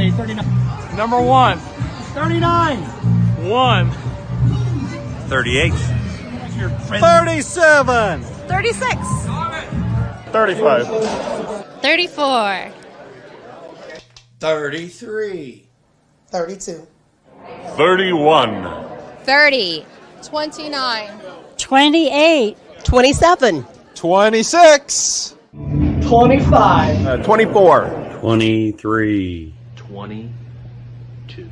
Okay, 39. Number 1. 39. 1. 38. 37. 36. 35. 34. 33. 32. 31. 30. 29. 28. 27. 26. 25. 24. 23. 22.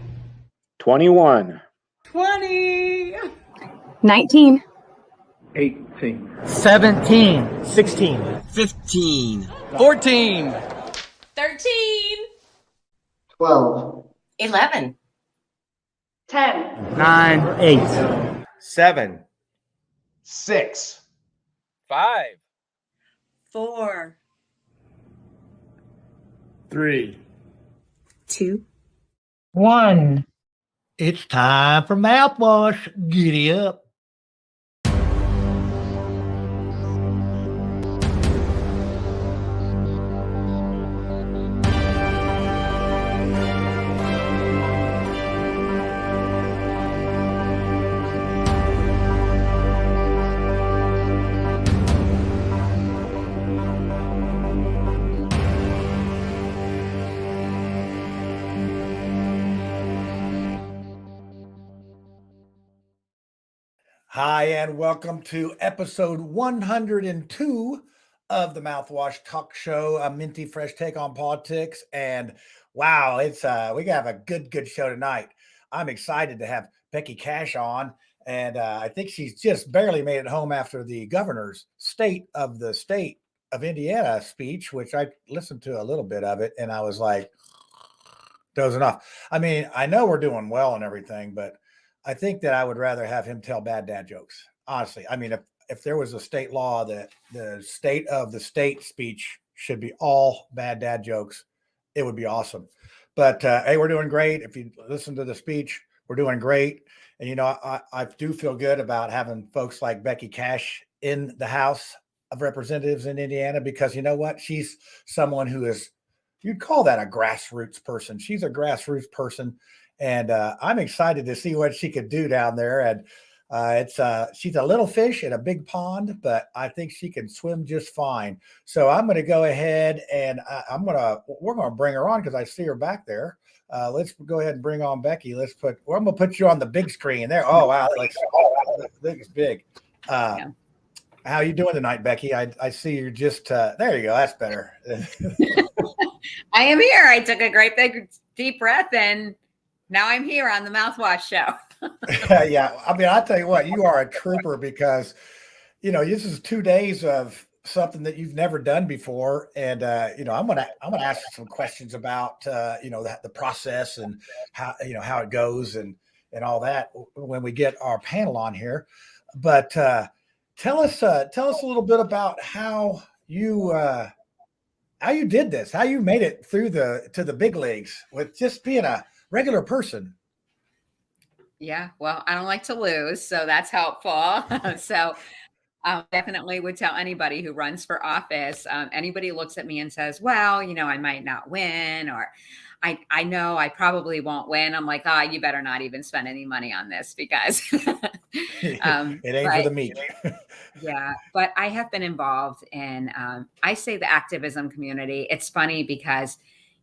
21. 20. 19. 18. 17. 16. 15. 14. 13. 12. 11. 10. 9. 8. 7. 6. 5. 4. 3. 2. 1. It's time for mouthwash. Giddy up. Hi, and welcome to episode 102 of the Mouthwash Talk Show, a minty fresh take on politics. And wow, it's we have a good show tonight. I'm excited to have Becky Cash on, and I think she's just barely made it home after the governor's state of Indiana speech, which I listened to a little bit of it, and I was like dozing off. I mean, I know we're doing well and everything, but I think that I would rather have him tell bad dad jokes. Honestly, I mean, if there was a state law that the state of the state speech should be all bad dad jokes, it would be awesome. But hey, we're doing great. If you listen to the speech, we're doing great. And, you know, I do feel good about having folks like Becky Cash in the House of Representatives in Indiana, because you know what? She's someone who is, you'd call that a grassroots person. She's a grassroots person. And I'm excited to see what she could do down there. And she's a little fish in a big pond, but I think she can swim just fine. So I'm going to go ahead and we're going to bring her on because I see her back there. Let's go ahead and bring on Becky. I'm going to put you on the big screen there. Oh, wow. It's big. How you doing tonight, Becky? I see you're just, there you go. That's better. I am here. I took a great big deep breath and now I'm here on the Mouthwash Show. Yeah. I mean, I'll tell you what, you are a trooper because, you know, this is 2 days of something that you've never done before. And, you know, I'm going to ask you some questions about, you know, the process and how it goes and all that when we get our panel on here. But tell us a little bit about how you did this, how you made it through to the big leagues with just being a regular person. Yeah, well, I don't like to lose, so that's helpful. So definitely would tell anybody who runs for office, anybody looks at me and says, well, you know, I might not win, or I know I probably won't win. I'm like, you better not even spend any money on this because It ain't for the meat. Yeah, but I have been involved in, I say the activism community. It's funny because,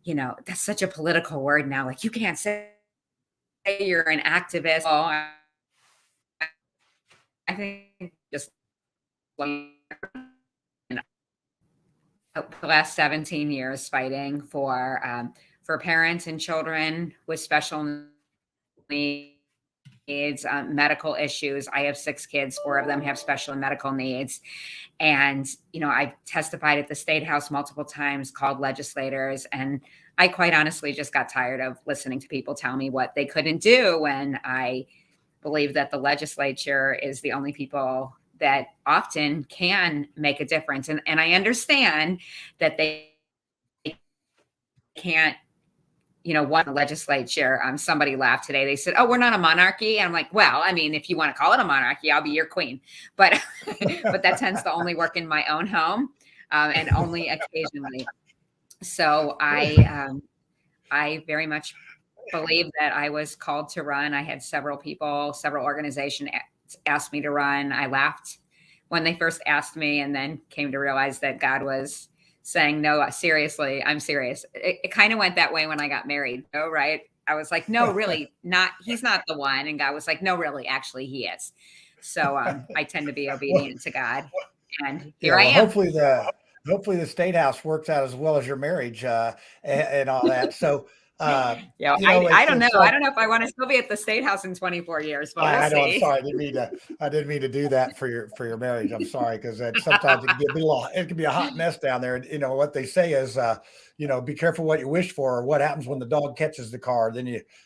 you know, that's such a political word now. Like you can't say you're an activist. Oh, I think just the last 17 years fighting for parents and children with special needs, medical issues. I have 6 kids, 4 of them have special medical needs. And, you know, I've testified at the State House multiple times, called legislators, and I quite honestly just got tired of listening to people tell me what they couldn't do when I believe that the legislature is the only people that often can make a difference. And I understand that they can't, you know, one legislature, somebody laughed today. They said, oh, we're not a monarchy. And I'm like, well, I mean, if you want to call it a monarchy, I'll be your queen. But but that tends to only work in my own home and only occasionally. So I I very much believe that I was called to run. I had several organizations asked me to run. I laughed when they first asked me, and then came to realize that God was saying, no, seriously, I'm serious. It kind of went that way when I got married, though, right? I was like, no, really not. He's not the one. And God was like, no, really, actually he is. So I tend to be obedient to God. And here I am. Hopefully the State House works out as well as your marriage and all that. So, I don't know. I don't know if I want to still be at the State House in 24 years, but I know. see. I'm sorry. I didn't mean to do that for your marriage. I'm sorry, because sometimes it can be a hot mess down there. And, what they say is, be careful what you wish for, or what happens when the dog catches the car.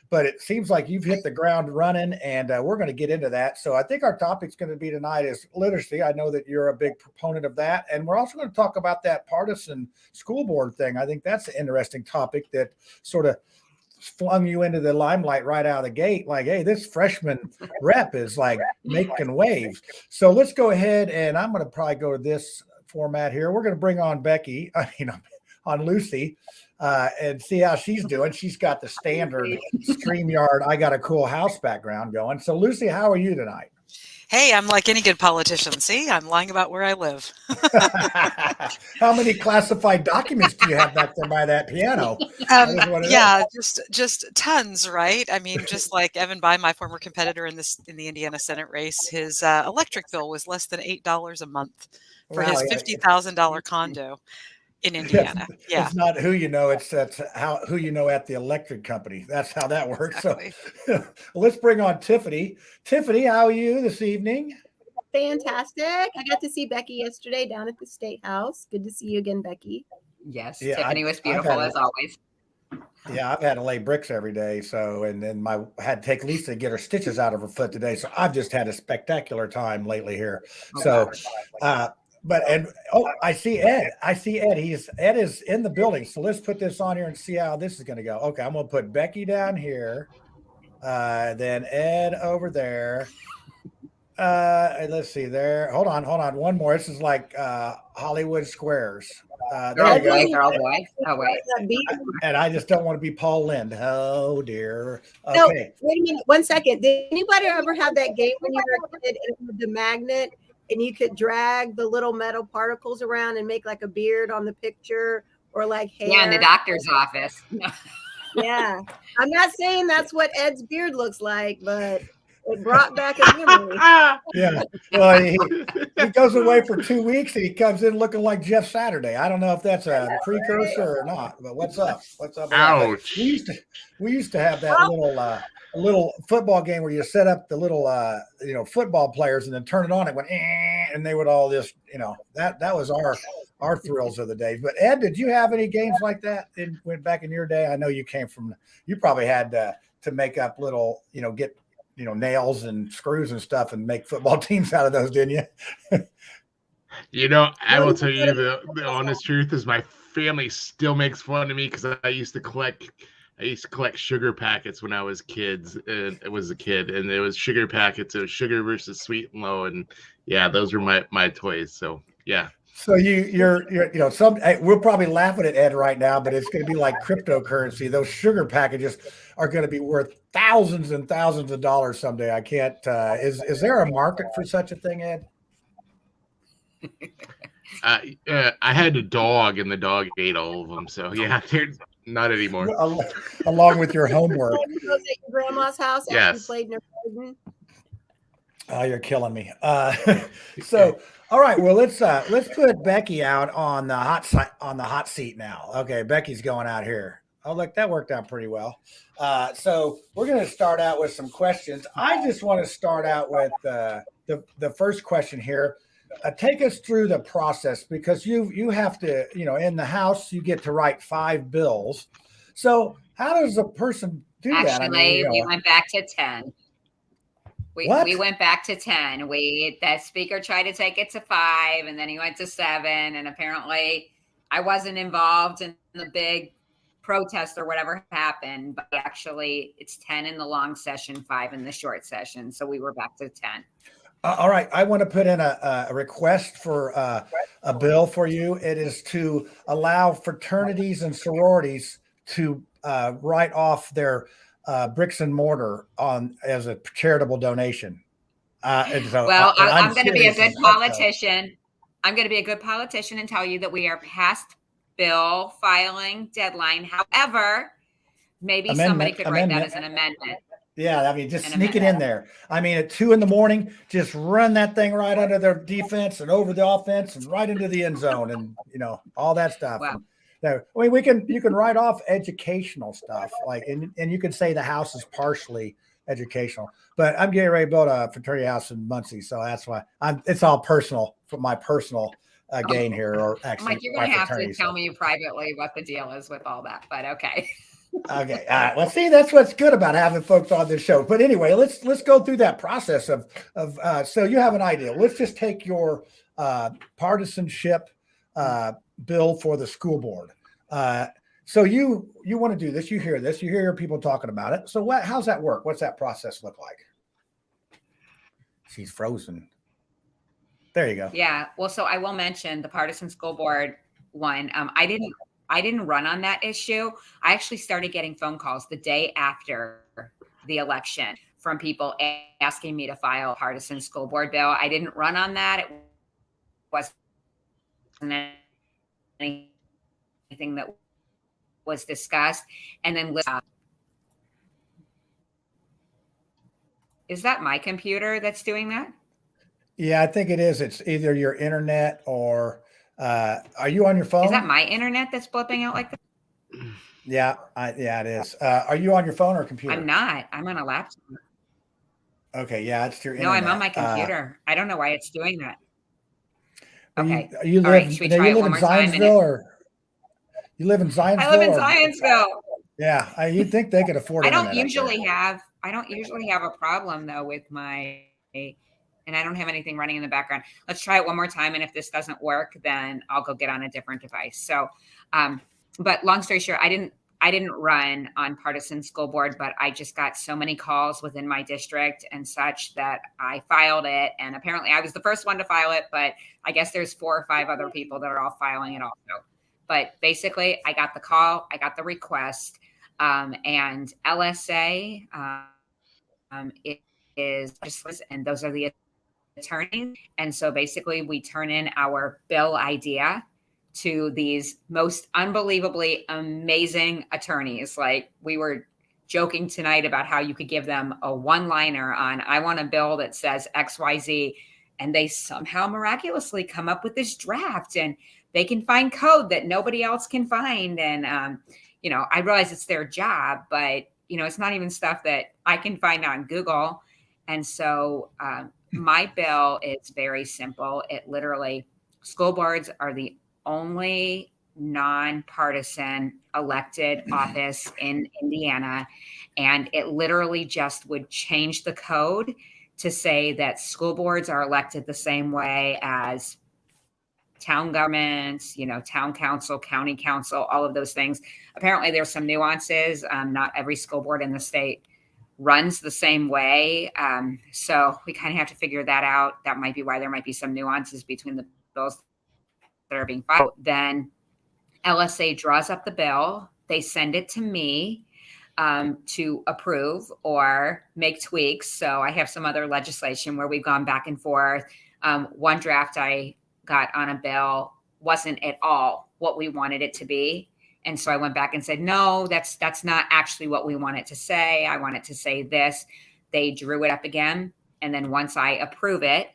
But it seems like you've hit the ground running, and we're going to get into that. So I think our topic's going to be tonight is literacy. I know that you're a big proponent of that, and we're also going to talk about that partisan school board thing. I think that's an interesting topic that sort of flung you into the limelight right out of the gate. Like, hey, this freshman rep is like making waves. So let's go ahead, and I'm going to probably go to this format here. We're going to bring on Becky. On Lucy, and see how she's doing. She's got the standard StreamYard, I got a cool house background going. So Lucy, how are you tonight? Hey, I'm like any good politician. See, I'm lying about where I live. How many classified documents do you have back there by that piano? Yeah, just tons, right? I mean, just like Evan By, my former competitor in the Indiana Senate race, his electric bill was less than $8 a month for his $50,000 condo in Indiana. It's not who you know, that's who you know at the electric company. That's how that works. Exactly. So let's bring on Tiffany. Tiffany, how are you this evening? Fantastic. I got to see Becky yesterday down at the State House. Good to see you again, Becky. Yes, yeah, Tiffany was beautiful as always. Yeah, I've had to lay bricks every day. So, and then I had to take Lisa to get her stitches out of her foot today. So I've just had a spectacular time lately here. I see Ed. Ed is in the building. So let's put this on here and see how this is going to go. Okay, I'm going to put Becky down here. Then Ed over there. And let's see there. Hold on. One more. This is like Hollywood Squares. There you go. Oh, wait. And I just don't want to be Paul Lind. Oh, dear. Okay. No, wait a minute. 1 second. Did anybody ever have that game when you were a kid with the magnet? And you could drag the little metal particles around and make like a beard on the picture, or like hair. Yeah, in the doctor's office. Yeah. I'm not saying that's what Ed's beard looks like, but it brought back a memory. Yeah. Well, he goes away for 2 weeks and he comes in looking like Jeff Saturday. I don't know if that's a precursor or not, but what's up? Ouch. We used to have that little football game where you set up the little football players and then turn it on. It went and they would all just that was our thrills of the day. But Ed, did you have any games like that went back in your day? I know you probably had to make up little get nails and screws and stuff and make football teams out of those, didn't you? I will tell you the honest truth is my family still makes fun of me because I used to collect sugar packets when I was a kid, and it was sugar packets. It was sugar versus sweet and low, and yeah, those were my toys. So yeah. So you're we're probably laughing at Ed right now, but it's going to be like cryptocurrency. Those sugar packages are going to be worth thousands and thousands of dollars someday. I can't. Is there a market for such a thing, Ed? I had a dog, and the dog ate all of them. So yeah, they're not anymore. Along with your homework. At your grandma's house after you played in her garden. Oh, you're killing me. So, all right. Well, let's put Becky out on the hot seat now. Okay, Becky's going out here. Oh, look, that worked out pretty well. So we're going to start out with some questions. I just want to start out with the first question here. Take us through the process, because you have to, in the House, you get to write 5 bills. So how does a person do that? Actually, we went back to 10. We went back to 10. The speaker tried to take it to 5, and then he went to 7. And apparently I wasn't involved in the big protest or whatever happened, but actually it's 10 in the long session, 5 in the short session. So we were back to 10. All right. I want to put in a request for a bill for you. It is to allow fraternities and sororities to write off their bricks and mortar on as a charitable donation. Well, I'm going to be a good politician. I'm going to be a good politician and tell you that we are past bill filing deadline. However, maybe somebody could write that as an amendment. Yeah, I mean, just sneak it in there. I mean, at 2 a.m, just run that thing right under their defense and over the offense and right into the end zone, and all that stuff. Wow. I mean, you can write off educational stuff, like, and you can say the house is partially educational. But I'm getting ready to build a fraternity house in Muncie, so that's why it's all personal for my personal gain here. Or actually, Mike, you're going to have to tell me privately what the deal is with all that. But okay. Okay. All right. Well, see, that's what's good about having folks on this show. But anyway, let's go through that process of so you have an idea. Let's just take your partisanship bill for the school board. So you want to do this. You hear this. You hear people talking about it. So how's that work? What's that process look like? She's frozen. There you go. Yeah. Well, so I will mention the partisan school board one. I didn't run on that issue. I actually started getting phone calls the day after the election from people asking me to file a partisan school board bill. I didn't run on that. It wasn't anything that was discussed. And then is that my computer that's doing that? Yeah, I think it is. It's either your internet or are you on your phone? Is that my internet that's blipping out like that? Yeah, it is. Are you on your phone or computer? I'm not. I'm on a laptop. Okay, yeah, it's your No, internet. I'm on my computer. I don't know why it's doing that. Okay. You live, all right, should we try it one more time? You live in Zionsville? I live in Zionsville. Yeah, you'd think they could afford it. I don't usually have a problem though with my, and I don't have anything running in the background. Let's try it one more time. And if this doesn't work, then I'll go get on a different device. So, but long story short, I didn't run on partisan school board, but I just got so many calls within my district and such that I filed it. And apparently I was the first one to file it, but I guess there's 4 or 5 other people that are all filing it also. But basically I got the call, I got the request, and LSA, it is, and those are the attorneys. And so basically we turn in our bill idea to these most unbelievably amazing attorneys. Like we were joking tonight about how you could give them a one-liner on, I want a bill that says XYZ, and they somehow miraculously come up with this draft and they can find code that nobody else can find. And, I realize it's their job, but it's not even stuff that I can find on Google. And so my bill is very simple. It literally, school boards are the only nonpartisan elected office in Indiana. And it literally just would change the code to say that school boards are elected the same way as town governments, town council, county council, all of those things. Apparently there's some nuances. Not every school board in the state runs the same way. So we kind of have to figure that out. That might be why there might be some nuances between the bills that are being filed. Then LSA draws up the bill. They send it to me to approve or make tweaks. So I have some other legislation where we've gone back and forth. One draft I got on a bill wasn't at all what we wanted it to be. And so I went back and said, no, that's not actually what we want it to say. I want it to say this. They drew it up again. And then once I approve it,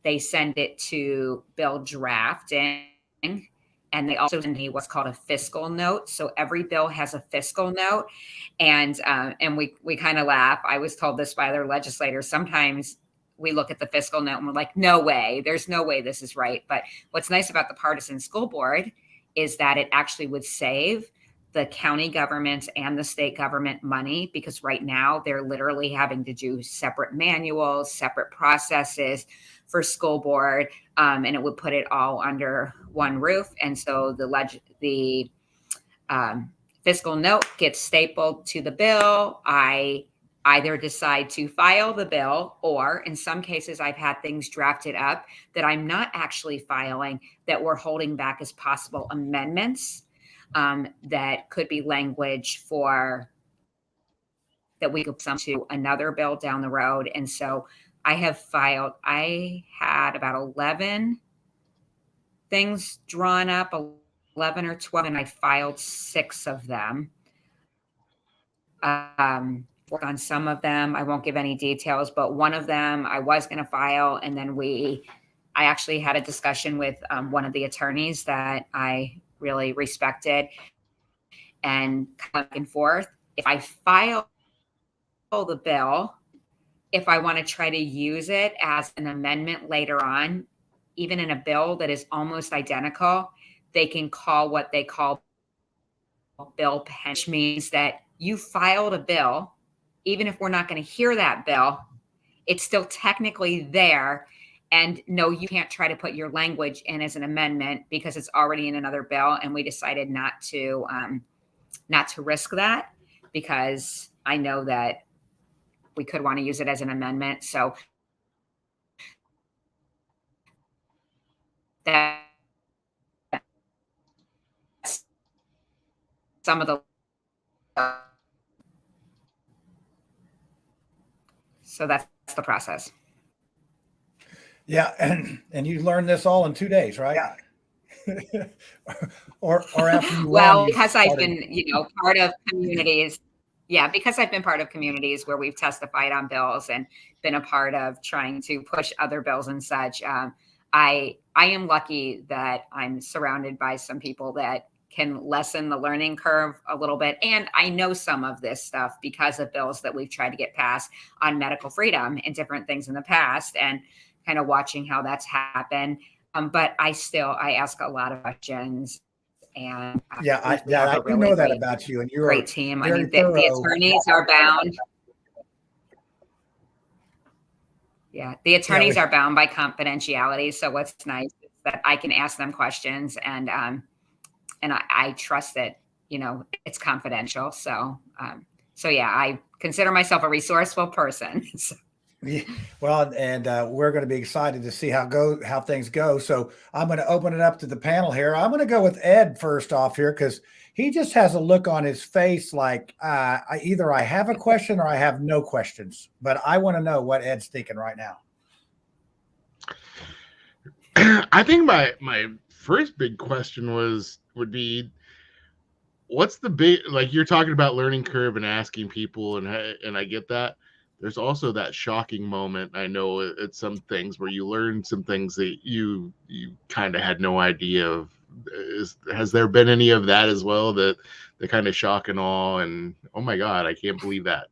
they send it to bill drafting. And they also send me what's called a fiscal note. So every bill has a fiscal note. And we kind of laugh. I was told this by other legislators. Sometimes we look at the fiscal note and we're like, no way, there's no way this is right. But what's nice about the partisan school board is that it actually would save the county government and the state government money, because right now they're literally having to do separate manuals, separate processes for school board, and it would put it all under one roof. And so the fiscal note gets stapled to the bill. I either decide to file the bill, or in some cases I've had things drafted up that I'm not actually filing, that we're holding back as possible amendments. that could be language for that we could sum to another bill down the road. And so I had about 11 things drawn up, 11 or 12, and I filed 6 of them. Worked on some of them. I won't give any details, but one of them I was going to file. And then I actually had a discussion with one of the attorneys that I really respected, and back and forth. If I file the bill, if I want to try to use it as an amendment later on, even in a bill that is almost identical, they can call what they call bill pen, which means that you filed a bill, even if we're not going to hear that bill, it's still technically there. And no, you can't try to put your language in as an amendment because it's already in another bill. And we decided not to risk that, because I know that we could want to use it as an amendment. So that's some of the so that's the process. Yeah, and you learned this all in 2 days, right? Yeah. or after you well, because I've been, part of communities. Yeah, because I've been part of communities where we've testified on bills and been a part of trying to push other bills and such. I am lucky that I'm surrounded by some people that can lessen the learning curve a little bit. And I know some of this stuff because of bills that we've tried to get passed on medical freedom and different things in the past, and kind of watching how that's happened. But I ask a lot of questions. And I do know that about you, and you're a great team. I mean, the attorneys are bound. Yeah, the attorneys are bound by confidentiality. So what's nice is that I can ask them questions, and I trust that it's confidential. So yeah, I consider myself a resourceful person. So. Yeah, well, and we're going to be excited to see how things go. So I'm going to open it up to the panel here. I'm going to go with Ed first off here, because he just has a look on his face like either I have a question or I have no questions. But I want to know what Ed's thinking right now. I think my first big question would be, what's the big, like, you're talking about learning curve and asking people, and I get that. There's also that shocking moment. I know it's some things where you learn some things that you kind of had no idea of. Has there been any of that as well? The kind of shock and awe, and oh my God, I can't believe that.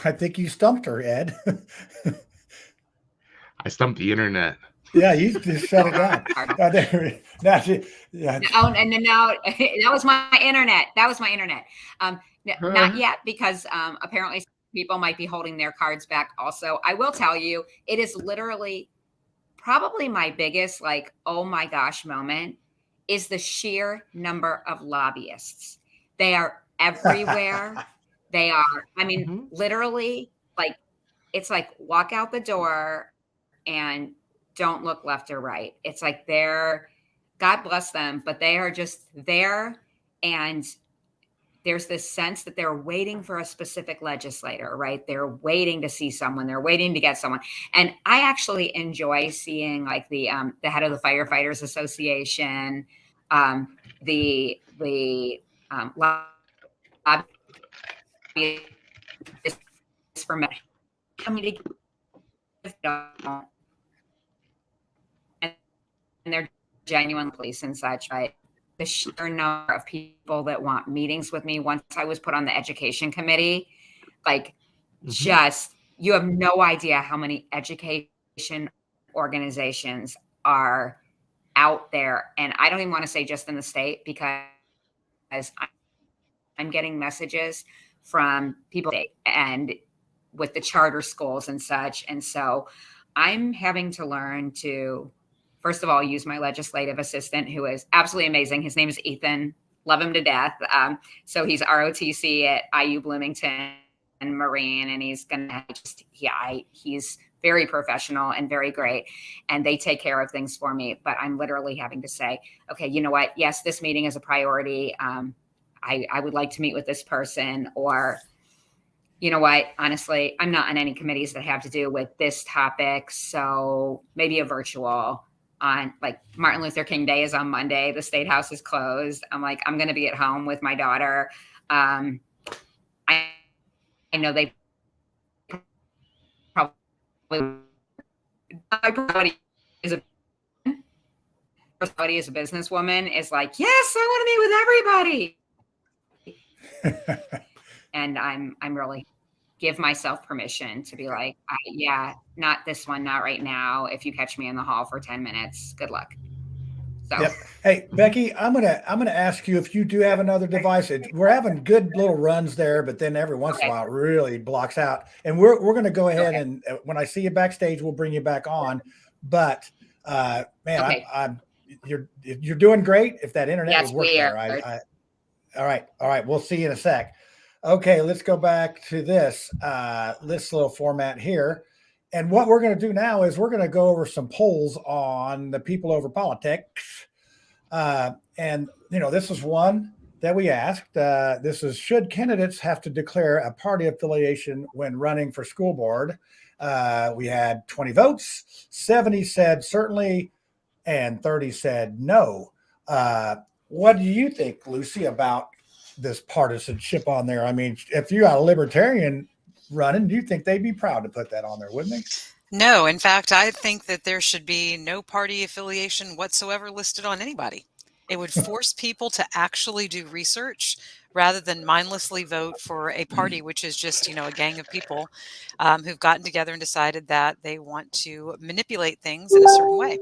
I think you stumped her, Ed. I stumped the internet. Yeah, you just shut it down. Yeah. Oh, and now that was my internet. Not yet, because apparently people might be holding their cards back also. I will tell you, it is literally probably my biggest, like, oh my gosh moment is the sheer number of lobbyists. They are everywhere. They are, I mean, literally, like, it's like walk out the door and don't look left or right. It's like God bless them, but they are just there. And there's this sense that they're waiting for a specific legislator, right? They're waiting to see someone. They're waiting to get someone. And I actually enjoy seeing, like, the head of the Firefighters Association, the for me coming to and they're genuine police and such, right? The sheer number of people that want meetings with me. Once I was put on the education committee, like, just, you have no idea how many education organizations are out there. And I don't even want to say just in the state, because I'm getting messages from people and with the charter schools and such. And so I'm having to learn to, first of all, use my legislative assistant, who is absolutely amazing. His name is Ethan. Love him to death. So he's ROTC at IU Bloomington. Marine, and he's gonna he's very professional and very great, and they take care of things for me. But I'm literally having to say, okay, you know what? Yes, this meeting is a priority. I would like to meet with this person, or you know what? Honestly, I'm not on any committees that have to do with this topic, so maybe a virtual. On like Martin Luther King Day is on Monday. The State House is closed. I'm like, I'm going to be at home with my daughter. I know they probably is personality as a businesswoman is like, yes, I want to meet with everybody. And I'm really give myself permission to be like, yeah, not this one, not right now. If you catch me in the hall for 10 minutes, good luck. So, yep. Hey, Becky, I'm gonna ask you if you do have another device. We're having good little runs there, but then every once in a while it really blocks out. And we're gonna go ahead and when I see you backstage, we'll bring you back on. But man, I'm you're doing great. If that internet would work there, all right. We'll see you in a sec. Okay, let's go back to this little format here. And what we're going to do now is we're going to go over some polls on the People Over Politics. And, you know, this is one that we asked. This is, should candidates have to declare a party affiliation when running for school board? We had 20 votes. 70 said certainly, and 30 said no. What do you think, Lucy, about this partisanship on there? I mean, if you got a libertarian running, do you think they'd be proud to put that on there, wouldn't they? No, in fact, I think that there should be no party affiliation whatsoever listed on anybody. It would force people to actually do research rather than mindlessly vote for a party, which is just, you know, a gang of people who've gotten together and decided that they want to manipulate things in a certain way.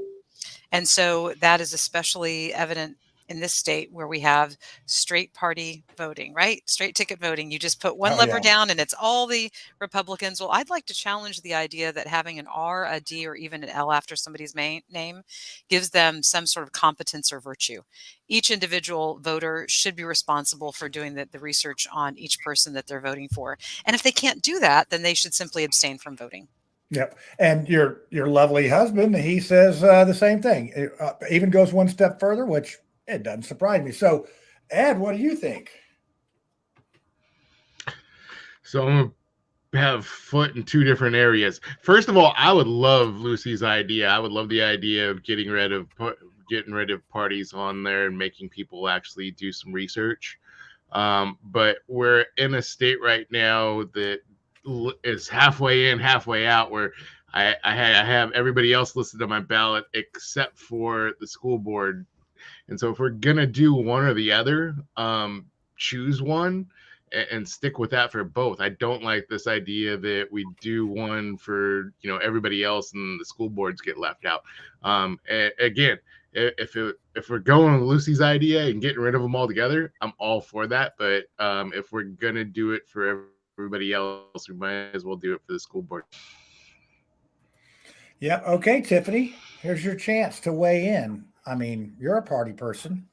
And so that is especially evident in this state where we have straight party voting, right? Straight ticket voting. You just put one lever down and it's all the Republicans. Well, I'd like to challenge the idea that having an R, a D, or even an L after somebody's name gives them some sort of competence or virtue. Each individual voter should be responsible for doing the research on each person that they're voting for. And if they can't do that, then they should simply abstain from voting. Yep. And your lovely husband, he says the same thing. It even goes one step further, which it doesn't surprise me. So, Ed, what do you think? So I'm going to have foot in two different areas. First of all, I would love Lucy's idea. I would love the idea of getting rid of parties on there and making people actually do some research. But we're in a state right now that is halfway in, halfway out, where I have everybody else listed on my ballot except for the school board. And so if we're going to do one or the other, choose one and stick with that for both. I don't like this idea that we do one for, you know, everybody else and the school boards get left out. Again, if we're going with Lucy's idea and getting rid of them all together, I'm all for that. But if we're going to do it for everybody else, we might as well do it for the school board. Yep. Okay, Tiffany, here's your chance to weigh in. I mean, you're a party person.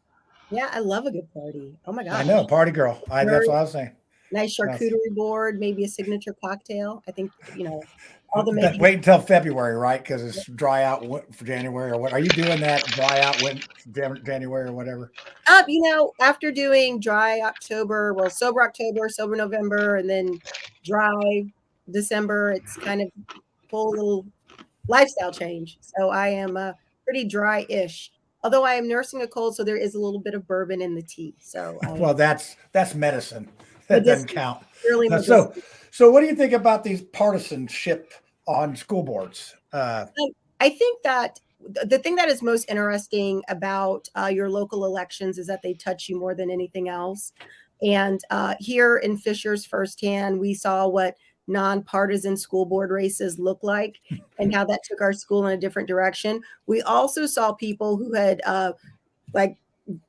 Yeah, I love a good party. Oh my gosh. I know, party girl. That's what I was saying. Nice charcuterie board, maybe a signature cocktail. I think, you know, all the wait until February, right? Because it's dry out for January or what? Are you doing that dry out January or whatever? You know, after doing dry October, well, sober October, sober November, and then dry December, it's kind of full little lifestyle change. So I am pretty dry-ish. Although I am nursing a cold, so there is a little bit of bourbon in the tea. So well, that's medicine. That doesn't count. Really so what do you think about these partisanship on school boards? I think that the thing that is most interesting about your local elections is that they touch you more than anything else. And here in Fishers firsthand, we saw what nonpartisan school board races look like and how that took our school in a different direction. We also saw people who had like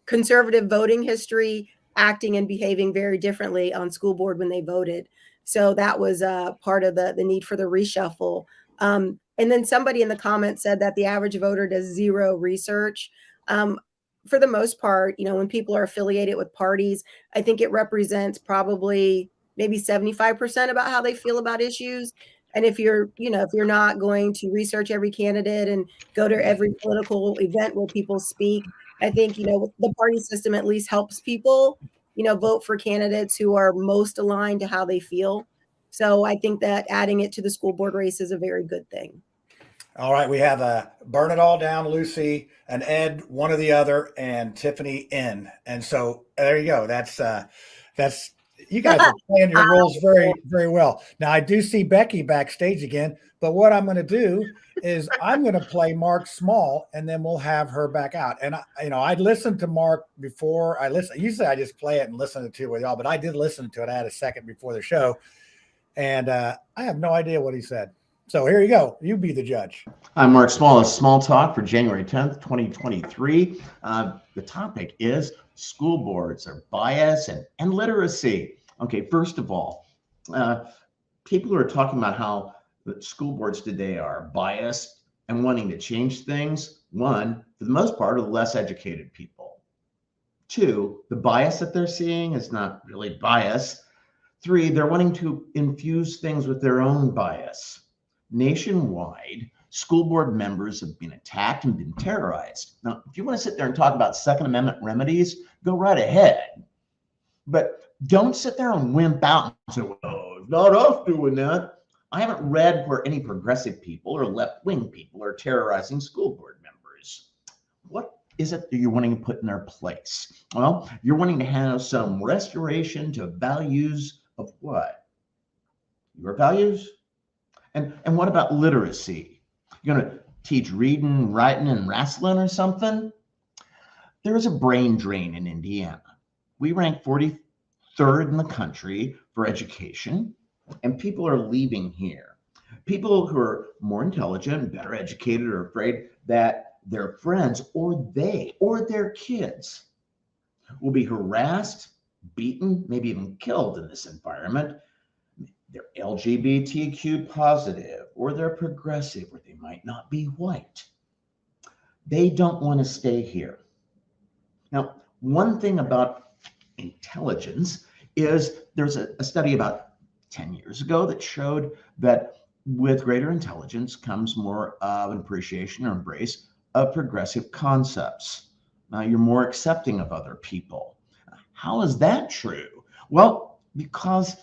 conservative voting history acting and behaving very differently on school board when they voted. So that was part of the need for the reshuffle. And then somebody in the comments said that the average voter does zero research. For the most part, you know, when people are affiliated with parties, I think it represents probably maybe 75% about how they feel about issues. And if you're not going to research every candidate and go to every political event where people speak, I think, the party system at least helps people, vote for candidates who are most aligned to how they feel. So I think that adding it to the school board race is a very good thing. All right, we have Burn It All Down, Lucy, and Ed, one or the other, and Tiffany in. And so there you go. That's you guys are playing your roles very, very well. Now I do see Becky backstage again, but what I'm going to do is I'm going to play Mark Small, and then we'll have her back out. And I listened to Mark before I listen. Usually I just play it and listen to it with y'all, but I did listen to it. I had a second before the show, and I have no idea what he said. So here you go. You be the judge. I'm Mark Small of Small Talk for January 10th, 2023. The topic is school boards are bias and literacy. Okay, first of all, people are talking about how the school boards today are biased and wanting to change things. One, for the most part, are the less educated people. Two, the bias that they're seeing is not really bias. Three, they're wanting to infuse things with their own bias. Nationwide, school board members have been attacked and been terrorized. Now, if you want to sit there and talk about Second Amendment remedies, go right ahead. But don't sit there and wimp out and say, well, it's not us doing that. I haven't read where any progressive people or left-wing people are terrorizing school board members. What is it that you're wanting to put in their place? Well, you're wanting to have some restoration to values of what? Your values? And what about literacy? You're going to teach reading, writing, and wrestling or something? There is a brain drain in Indiana. We rank 43rd in the country for education, and people are leaving here. People who are more intelligent, better educated, are afraid that their friends or their kids will be harassed, beaten, maybe even killed in this environment. They're LGBTQ positive, or they're progressive, or they might not be white. They don't want to stay here. Now, one thing about intelligence is there's a study about 10 years ago that showed that with greater intelligence comes more of an appreciation or embrace of progressive concepts. Now, you're more accepting of other people. How is that true? Well, because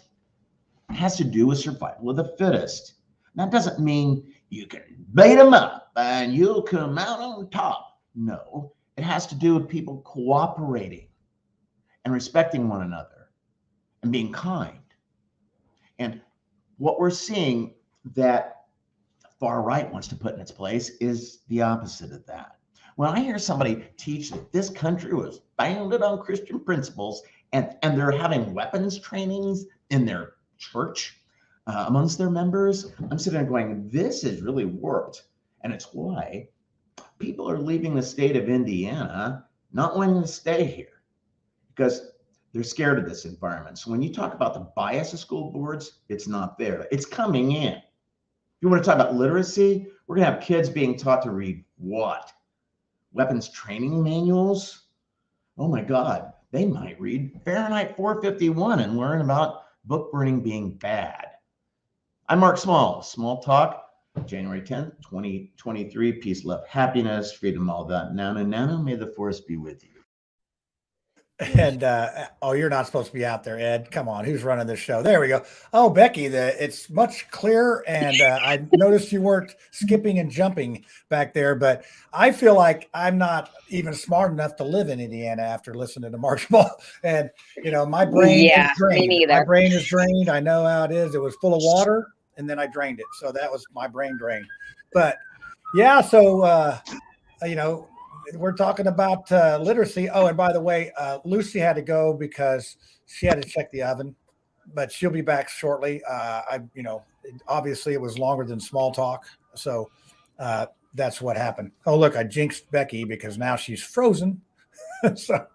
it has to do with survival of the fittest. That doesn't mean you can beat them up and you'll come out on top. No, it has to do with people cooperating and respecting one another and being kind. And what we're seeing that the far right wants to put in its place is the opposite of that. When I hear somebody teach that this country was founded on Christian principles and they're having weapons trainings in their church amongst their members, I'm sitting there going, this has really worked. And it's why people are leaving the state of Indiana not wanting to stay here because they're scared of this environment. So when you talk about the bias of school boards, it's not there. It's coming in. If you want to talk about literacy, we're going to have kids being taught to read what? Weapons training manuals? Oh my God, they might read Fahrenheit 451 and learn about book burning being bad. I'm Mark Small, Small Talk, January 10th, 2023. Peace, love, happiness, freedom, all that. Nano, may the force be with you. And you're not supposed to be out there, Ed. Come on, who's running this show? There we go. Oh, Becky, it's much clearer, and I noticed you weren't skipping and jumping back there, but I feel like I'm not even smart enough to live in Indiana after listening to Mark Small. And my brain is drained. Me neither. My brain is drained. I know how it is. It was full of water, and then I drained it, so that was my brain drain. But yeah, so we're talking about literacy. Oh, and by the way, Lucy had to go because she had to check the oven, but she'll be back shortly. Obviously it was longer than small talk. So that's what happened. Oh, look, I jinxed Becky because now she's frozen. So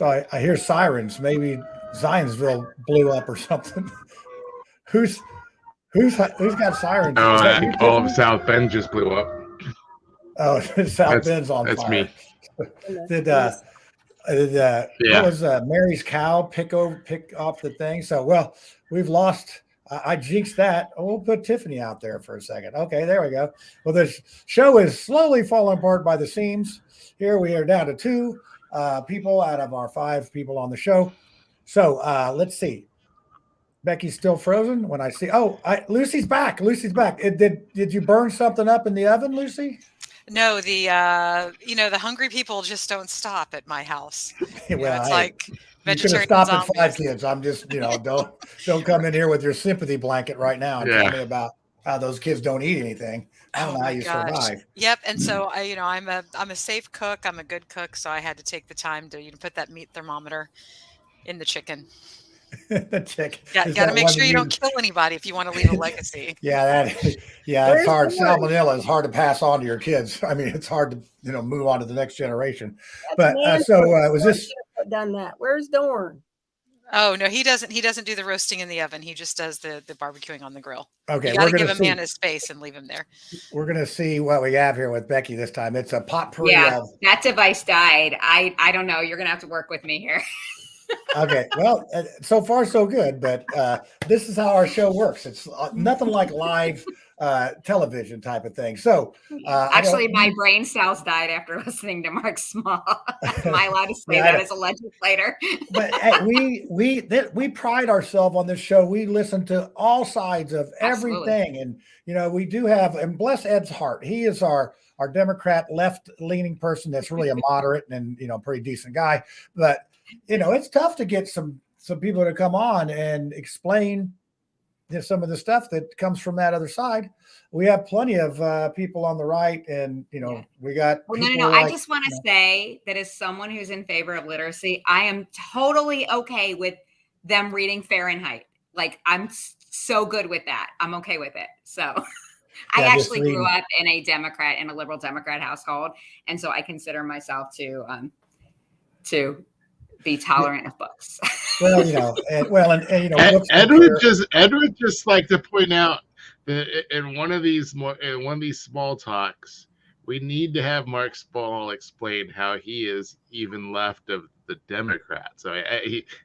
I hear sirens. Maybe Zionsville blew up or something. Who's got sirens? Oh, I think all of South Bend just blew up. Oh, South Bend's on that's fire. me. What was Mary's cow pick off the thing? So, well, we've lost. I jinxed that. Oh, we'll put Tiffany out there for a second. Okay, there we go. Well, this show is slowly falling apart by the seams. Here we are down to 2 people out of our 5 people on the show. So let's see. Becky's still frozen. When I see, Lucy's back. Lucy's back. Did you burn something up in the oven, Lucy? No, the hungry people just don't stop at my house. Well, it's like you could have vegetarian stopped at 5 zombies. kids. I'm just, don't come in here with your sympathy blanket right now and tell me about how those kids don't eat anything. I don't know how you survive. Yep. And so I'm a safe cook. I'm a good cook. So I had to take the time to put that meat thermometer in the chicken. The chick. Got to make sure you don't kill anybody if you want to leave a legacy. It's hard. Salmonella is hard to pass on to your kids. I mean, it's hard to move on to the next generation. But was this done that? Where's Dorn? Oh no, he doesn't do the roasting in the oven. He just does the barbecuing on the grill. Okay, you got to give a man his space and leave him there. We're gonna see what we have here with Becky this time. It's a potpourri. Yeah, that device died. I don't know. You're gonna have to work with me here. Okay, well, so far so good, but this is how our show works. It's nothing like live television type of thing. So actually, my brain cells died after listening to Mark Small. Am I allowed to say that as a legislator? But hey, we pride ourselves on this show. We listen to all sides of everything, and we do have, and bless Ed's heart, he is our Democrat left-leaning person that's really a moderate and pretty decent guy, but. It's tough to get some people to come on and explain some of the stuff that comes from that other side. We have plenty of people on the right, and we got. Well, no. I just want to say that as someone who's in favor of literacy, I am totally okay with them reading Fahrenheit. Like, I'm so good with that. I'm okay with it. So. I actually grew up in a liberal Democrat household, and so I consider myself to be tolerant of books. Well, Ed would just like to point out that in one of these small talks, we need to have Mark Small explain how he is even left of the Democrats. So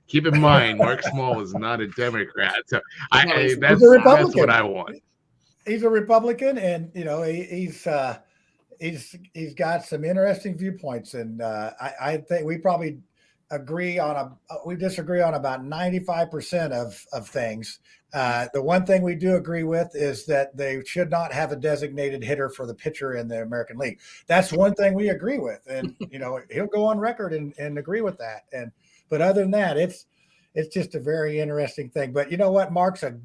keep in mind, Mark Small is not a Democrat. So that's what I want. He's a Republican, and he's got some interesting viewpoints, and I think we probably we disagree on about 95% of things. The one thing we do agree with is that they should not have a designated hitter for the pitcher in the American League. That's one thing we agree with, and he'll go on record and agree with that. But other than that, it's just a very interesting thing. But you know what? Mark's a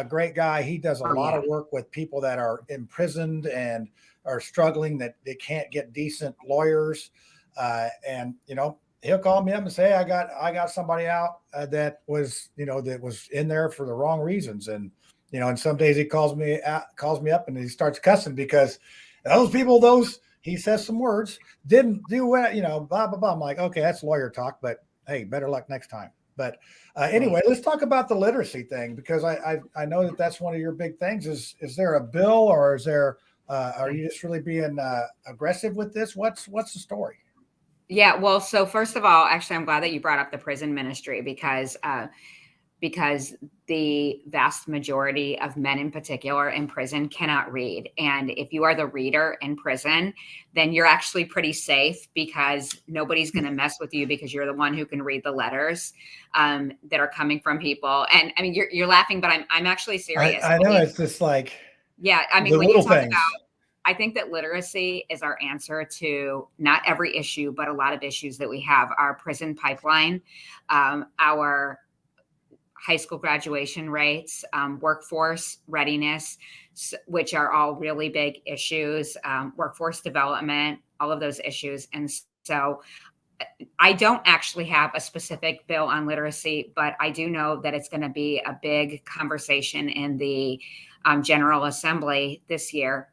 great guy. He does a lot of work with people that are imprisoned and are struggling, that they can't get decent lawyers, and he'll call me up and say, I got somebody out that was in there for the wrong reasons. And, and some days he calls me up and he starts cussing because those people, he says some words, didn't do what, blah, blah, blah. I'm like, okay, that's lawyer talk, but hey, better luck next time. But anyway, let's talk about the literacy thing, because I know that's one of your big things. Is there a bill, or is there, are you just really being aggressive with this? What's the story? Yeah, well, so first of all, actually, I'm glad that you brought up the prison ministry, because the vast majority of men in particular in prison cannot read. And if you are the reader in prison, then you're actually pretty safe, because nobody's going to mess with you, because you're the one who can read the letters that are coming from people. And I mean, you're laughing, but I'm actually serious. I know, it's just like, yeah, I mean, when you talk about, I think that literacy is our answer to not every issue, but a lot of issues that we have. Our prison pipeline, our high school graduation rates, workforce readiness, which are all really big issues, workforce development, all of those issues. And so I don't actually have a specific bill on literacy, but I do know that it's going to be a big conversation in the General Assembly this year,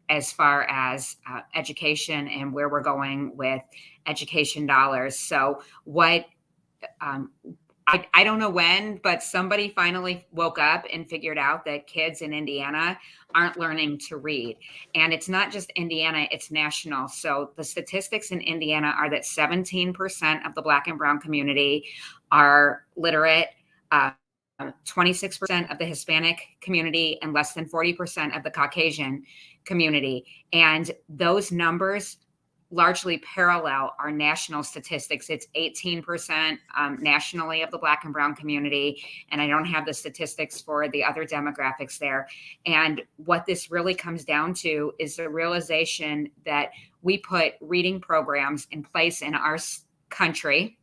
as far as education and where we're going with education dollars. So what I don't know when, but somebody finally woke up and figured out that kids in Indiana aren't learning to read. And it's not just Indiana, it's national. So the statistics in Indiana are that 17% of the Black and Brown community are literate, 26% of the Hispanic community, and less than 40% of the Caucasian community. And those numbers largely parallel our national statistics. It's 18% nationally of the Black and Brown community. And I don't have the statistics for the other demographics there. And what this really comes down to is the realization that we put reading programs in place in our country.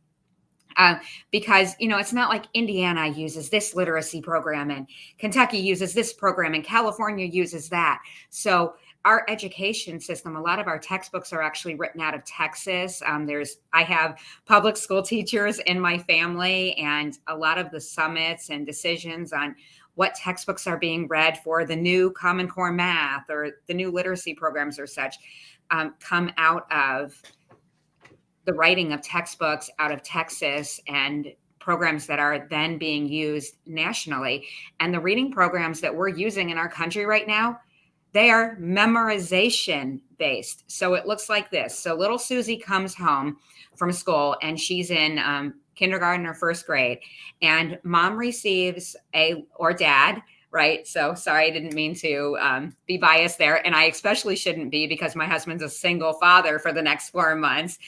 Because, it's not like Indiana uses this literacy program and Kentucky uses this program and California uses that. So our education system, a lot of our textbooks are actually written out of Texas. I have public school teachers in my family, and a lot of the summits and decisions on what textbooks are being read for the new Common Core math or the new literacy programs or such come out of the writing of textbooks out of Texas and programs that are then being used nationally. And the reading programs that we're using in our country right now, they are memorization based. So it looks like this. So little Susie comes home from school and she's in kindergarten or first grade, and mom receives or dad, right? So sorry, I didn't mean to be biased there. And I especially shouldn't be, because my husband's a single father for the next 4 months,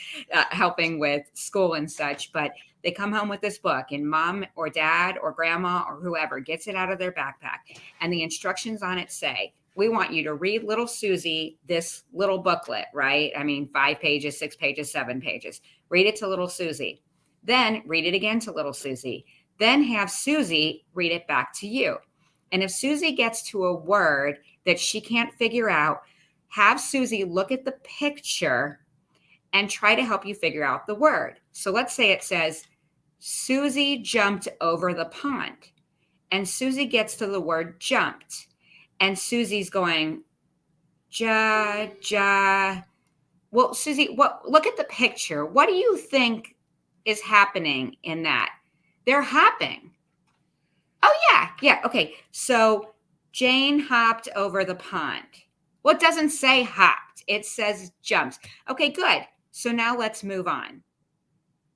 helping with school and such. But they come home with this book, and mom or dad or grandma or whoever gets it out of their backpack. And the instructions on it say, we want you to read little Susie this little booklet, right? I mean, 5 pages, 6 pages, 7 pages. Read it to little Susie. Then read it again to little Susie. Then have Susie read it back to you. And if Susie gets to a word that she can't figure out, have Susie look at the picture and try to help you figure out the word. So let's say it says, Susie jumped over the pond. And Susie gets to the word jumped. And Susie's going, ja. Well, Susie, look at the picture. What do you think is happening in that? They're hopping. Oh, yeah. Okay. So Jane hopped over the pond. Well, it doesn't say hopped. It says jumped. Okay, good. So now let's move on.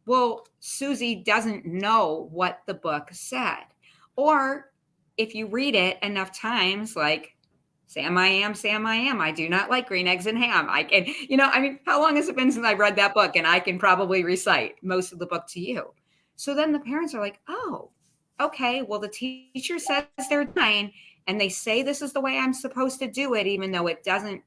Well, Susie doesn't know what the book said. Or if you read it enough times, like, Sam, I am. I do not like green eggs and ham. I can, how long has it been since I read that book? And I can probably recite most of the book to you. So then the parents are like, oh, okay, well, the teacher says they're 9 and they say this is the way I'm supposed to do it, even though it doesn't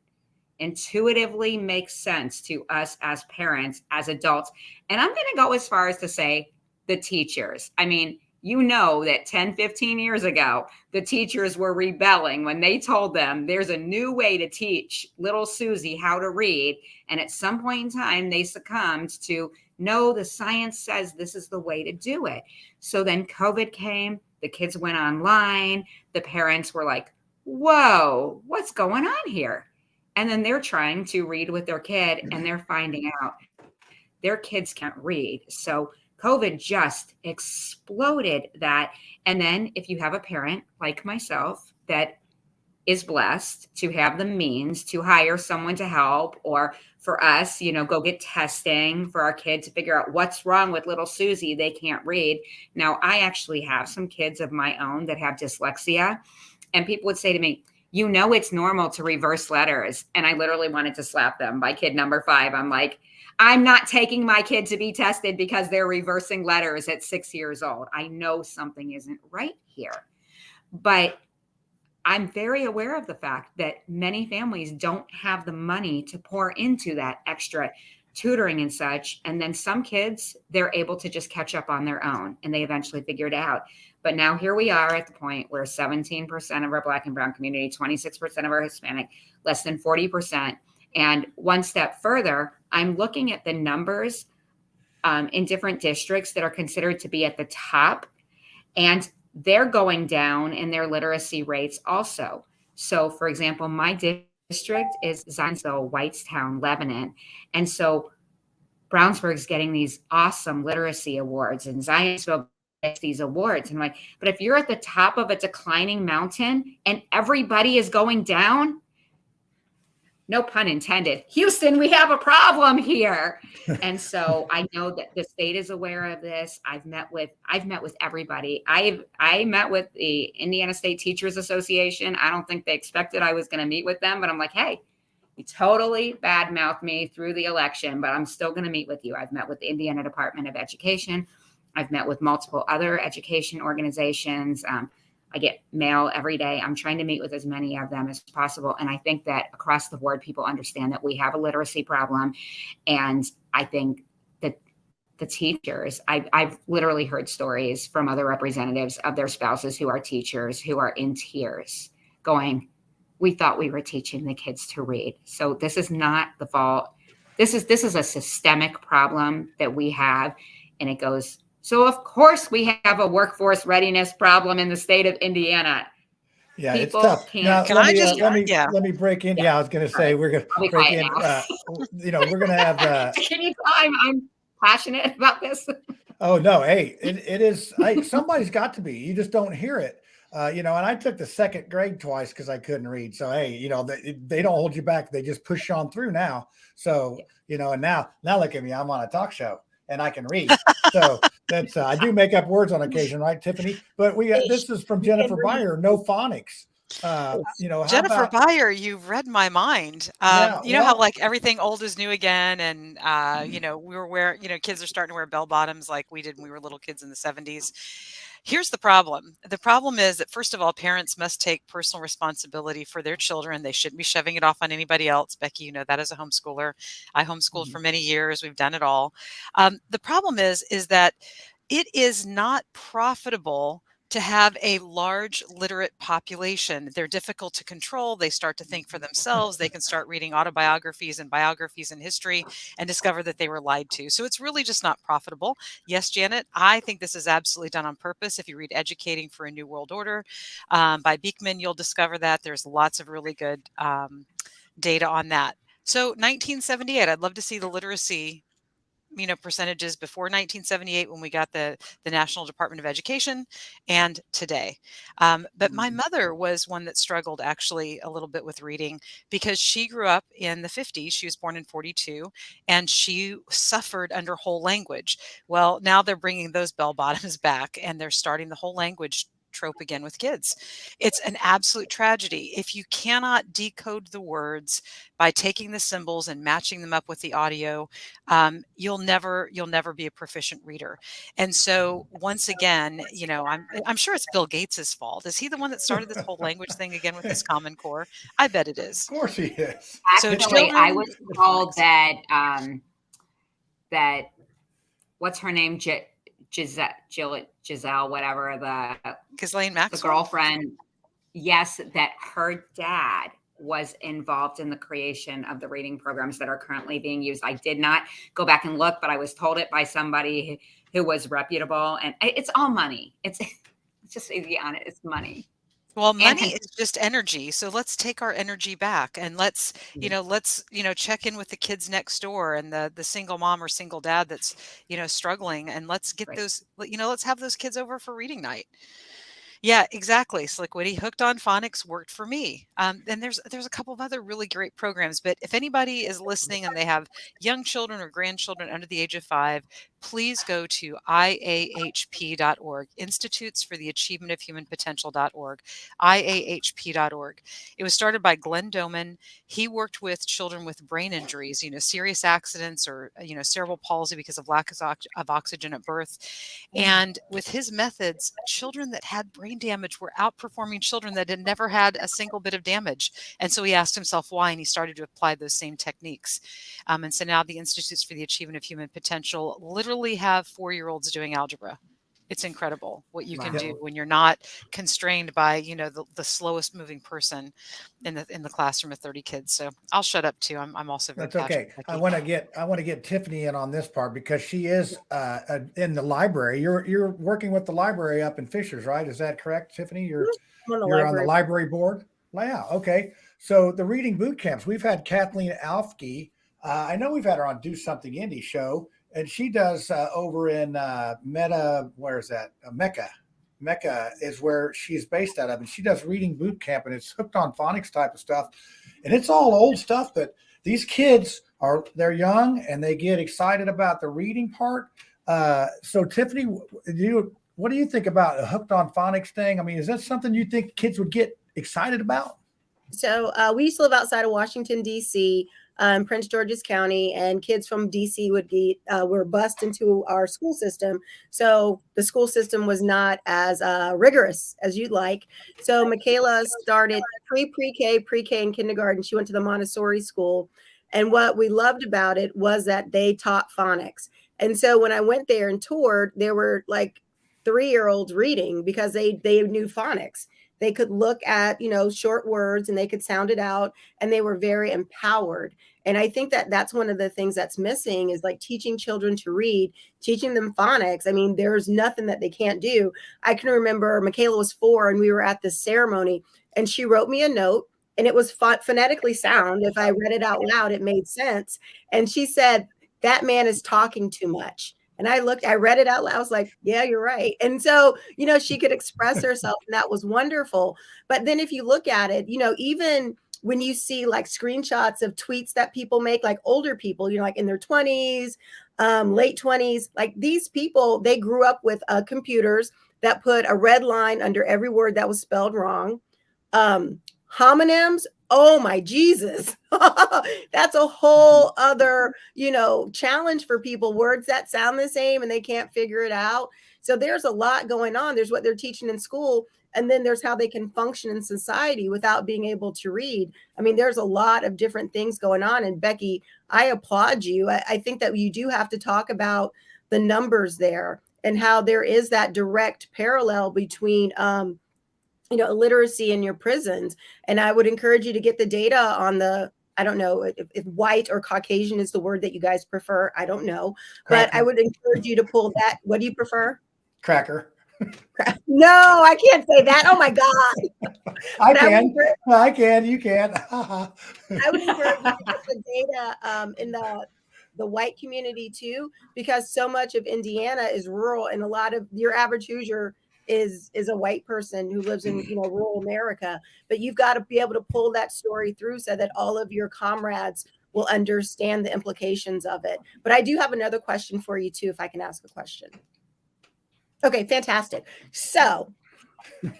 intuitively make sense to us as parents, as adults. And I'm going to go as far as to say the teachers. I mean, that 10, 15 years ago, the teachers were rebelling when they told them there's a new way to teach little Susie how to read. And at some point in time, they succumbed to, no, the science says this is the way to do it. So then COVID came, the kids went online, the parents were like, whoa, what's going on here? And then they're trying to read with their kid and they're finding out their kids can't read. So COVID just exploded that. And then if you have a parent like myself that is blessed to have the means to hire someone to help, or for us, go get testing for our kid to figure out what's wrong with little Susie, they can't read. Now, I actually have some kids of my own that have dyslexia, and people would say to me, it's normal to reverse letters. And I literally wanted to slap them. By kid number 5, I'm like, I'm not taking my kid to be tested because they're reversing letters at 6 years old. I know something isn't right here. But I'm very aware of the fact that many families don't have the money to pour into that extra tutoring and such. And then some kids, they're able to just catch up on their own and they eventually figure it out. But now here we are at the point where 17% of our Black and Brown community, 26% of our Hispanic, less than 40%. And one step further, I'm looking at the numbers in different districts that are considered to be at the top, and they're going down in their literacy rates also. So, for example, my district is Zionsville, Whitestown, Lebanon. And so Brownsburg's getting these awesome literacy awards, and Zionsville these awards. And I'm like, but if you're at the top of a declining mountain and everybody is going down, no pun intended, Houston, we have a problem here. And so I know that the state is aware of this. I've met with everybody. I met with the Indiana State Teachers Association. I don't think they expected I was going to meet with them, but I'm like, hey, you totally badmouthed me through the election, but I'm still going to meet with you. I've met with the Indiana Department of Education. I've met with multiple other education organizations. I get mail every day. I'm trying to meet with as many of them as possible. And I think that across the board, people understand that we have a literacy problem. And I think that the teachers, I've literally heard stories from other representatives of their spouses who are teachers who are in tears going, we thought we were teaching the kids to read. So this is not the fault. This is a systemic problem that we have. And it goes, so of course we have a workforce readiness problem in the state of Indiana. Yeah, People it's tough. can't. Now, let me break in. Yeah, I was going to say, we're going I'll be to break quiet in. now. We're going to have, Can you tell I'm passionate about this? oh no. Hey, it is, somebody's got to be, you just don't hear it. And I took the second grade twice because I couldn't read. So, hey, they don't hold you back. They just push you on through now. So, and now look at me, I'm on a talk show and I can read. So that's, I do make up words on occasion, right, Tiffany? But this is from Jennifer Beyer, no phonics. Jennifer Beyer, you've read my mind. You know how like everything old is new again, and we were wearing, kids are starting to wear bell bottoms like we did when we were little kids in the 70s. Here's the problem. The problem is that, first of all, parents must take personal responsibility for their children. They shouldn't be shoving it off on anybody else. Becky, you know that as a homeschooler. I homeschooled for many years. We've done it all. The problem is that it is not profitable to have a large literate population. They're difficult to control. They start to think for themselves. They can start reading autobiographies and biographies and history and discover that they were lied to. So it's really just not profitable. Yes, Janet, I think this is absolutely done on purpose. If you read Educating for a New World Order by Beekman, you'll discover that there's lots of really good data on that. So 1978, I'd love to see the literacy percentages before 1978 when we got the National Department of Education and today. But my mother was one that struggled actually a little bit with reading because she grew up in the 50s. She was born in 42 and she suffered under whole language. Well, now they're bringing those bell bottoms back and they're starting the whole language trope again with kids. It's an absolute tragedy. If you cannot decode the words by taking the symbols and matching them up with the audio, you'll never be a proficient reader. And so once again, I'm sure it's Bill Gates's fault. Is he the one that started this whole language thing again with this Common Core? I bet it is. Of course he is. Actually, I was told that that what's her name? Giselle, whatever, Ghislaine Maxwell, the girlfriend. Yes, that her dad was involved in the creation of the reading programs that are currently being used. I did not go back and look, but I was told it by somebody who was reputable. And it's all money. It's just, to be honest, it's money. Well, money is just energy. So let's take our energy back and let's check in with the kids next door and the single mom or single dad that's, struggling, and let's get those, let's have those kids over for reading night. Yeah, exactly. Slickwitty, Hooked on Phonics worked for me. And there's a couple of other really great programs. But if anybody is listening and they have young children or grandchildren under the age of 5, please go to IAHP.org, Institutes for the Achievement of Human Potential.org, IAHP.org. It was started by Glenn Doman. He worked with children with brain injuries, serious accidents or, cerebral palsy because of lack of oxygen at birth. And with his methods, children that had brain damage were outperforming children that had never had a single bit of damage. And so he asked himself why, and he started to apply those same techniques. And so now the Institutes for the Achievement of Human Potential literally have 4-year-olds doing algebra. It's incredible what you can do when you're not constrained by, the slowest moving person in the classroom of 30 kids. So I'll shut up too. I'm also very That's okay. I want to get Tiffany in on this part because she is in the library. You're working with the library up in Fishers, right? Is that correct, Tiffany? You're on the library board. Yeah. Okay. So the reading boot camps. We've had Kathleen Alfke. I know we've had her on Do Something Indie show. and she does over in Meta. Where is that? Mecca. Mecca is where she's based out of, and she does reading boot camp, and it's hooked on phonics type of stuff, and it's all old stuff. But these kids they're young and they get excited about the reading part. So Tiffany, what do you think about a hooked on phonics thing? I mean, is that something you think kids would get excited about? So we used to live outside of Washington, D.C., Prince George's County, and kids from DC were bused into our school system. So the school system was not as rigorous as you'd like. So Michaela started pre-K, and kindergarten. She went to the Montessori school. And what we loved about it was that they taught phonics. And so when I went there and toured, there were like 3-year-olds reading because they knew phonics. They could look at, short words and they could sound it out, and they were very empowered. And I think that that's one of the things that's missing is like teaching children to read, teaching them phonics. I mean, there's nothing that they can't do. I can remember Michaela was 4 and we were at this ceremony and she wrote me a note, and it was phonetically sound. If I read it out loud, it made sense. And she said, "That man is talking too much." And I read it out loud. I was like, yeah, you're right. And so, she could express herself, and that was wonderful. But then if you look at it, even when you see like screenshots of tweets that people make, like older people, like in their 20s, late 20s, like these people, they grew up with computers that put a red line under every word that was spelled wrong. Homonyms, oh my Jesus. That's a whole other, challenge for people. Words that sound the same and they can't figure it out. So there's a lot going on. There's what they're teaching in school, and then there's how they can function in society without being able to read. I mean, there's a lot of different things going on. And Becky, I applaud you. I think that you do have to talk about the numbers there and how there is that direct parallel between illiteracy in your prisons. And I would encourage you to get the data on I don't know if white or Caucasian is the word that you guys prefer. I don't know, Cracker. but I would encourage you to pull that. What do you prefer? Cracker. No, I can't say that. Oh my God. I can. You can. I would encourage you to get the data in the white community too, because so much of Indiana is rural, and a lot of your average Hoosier is a white person who lives in rural America. But you've got to be able to pull that story through so that all of your comrades will understand the implications of it. But I do have another question for you too, if I can ask a question. Okay, fantastic. So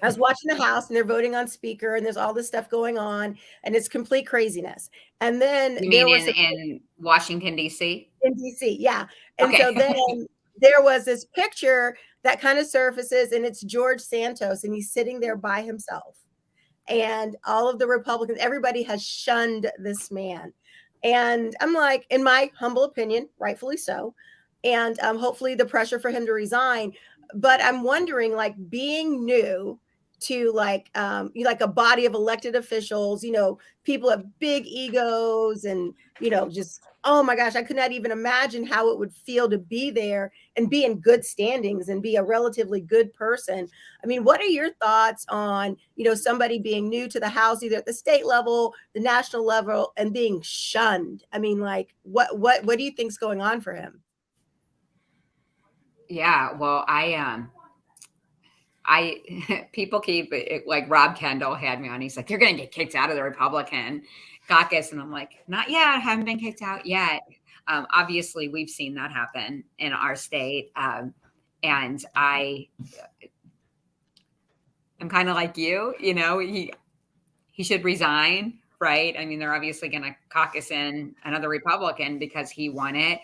I was watching the House and they're voting on speaker, and there's all this stuff going on, and it's complete craziness. And then in Washington, D.C.? In D.C., yeah. And okay. So then there was this picture that kind of surfaces, and it's George Santos, and he's sitting there by himself. And all of the Republicans, everybody has shunned this man. And I'm like, in my humble opinion, rightfully so. And hopefully the pressure for him to resign. But I'm wondering, like, being new to like a body of elected officials, people have big egos and, just, oh my gosh, I could not even imagine how it would feel to be there and be in good standings and be a relatively good person. I mean, what are your thoughts on, somebody being new to the House, either at the state level, the national level, and being shunned? I mean, like, what do you think's going on for him? Yeah, well, people keep like Rob Kendall had me on. He's like, "You're going to get kicked out of the Republican caucus," and I'm like, "Not yet. I haven't been kicked out yet." Obviously, we've seen that happen in our state, and I'm kind of like you. He should resign, right? I mean, they're obviously going to caucus in another Republican because he won it.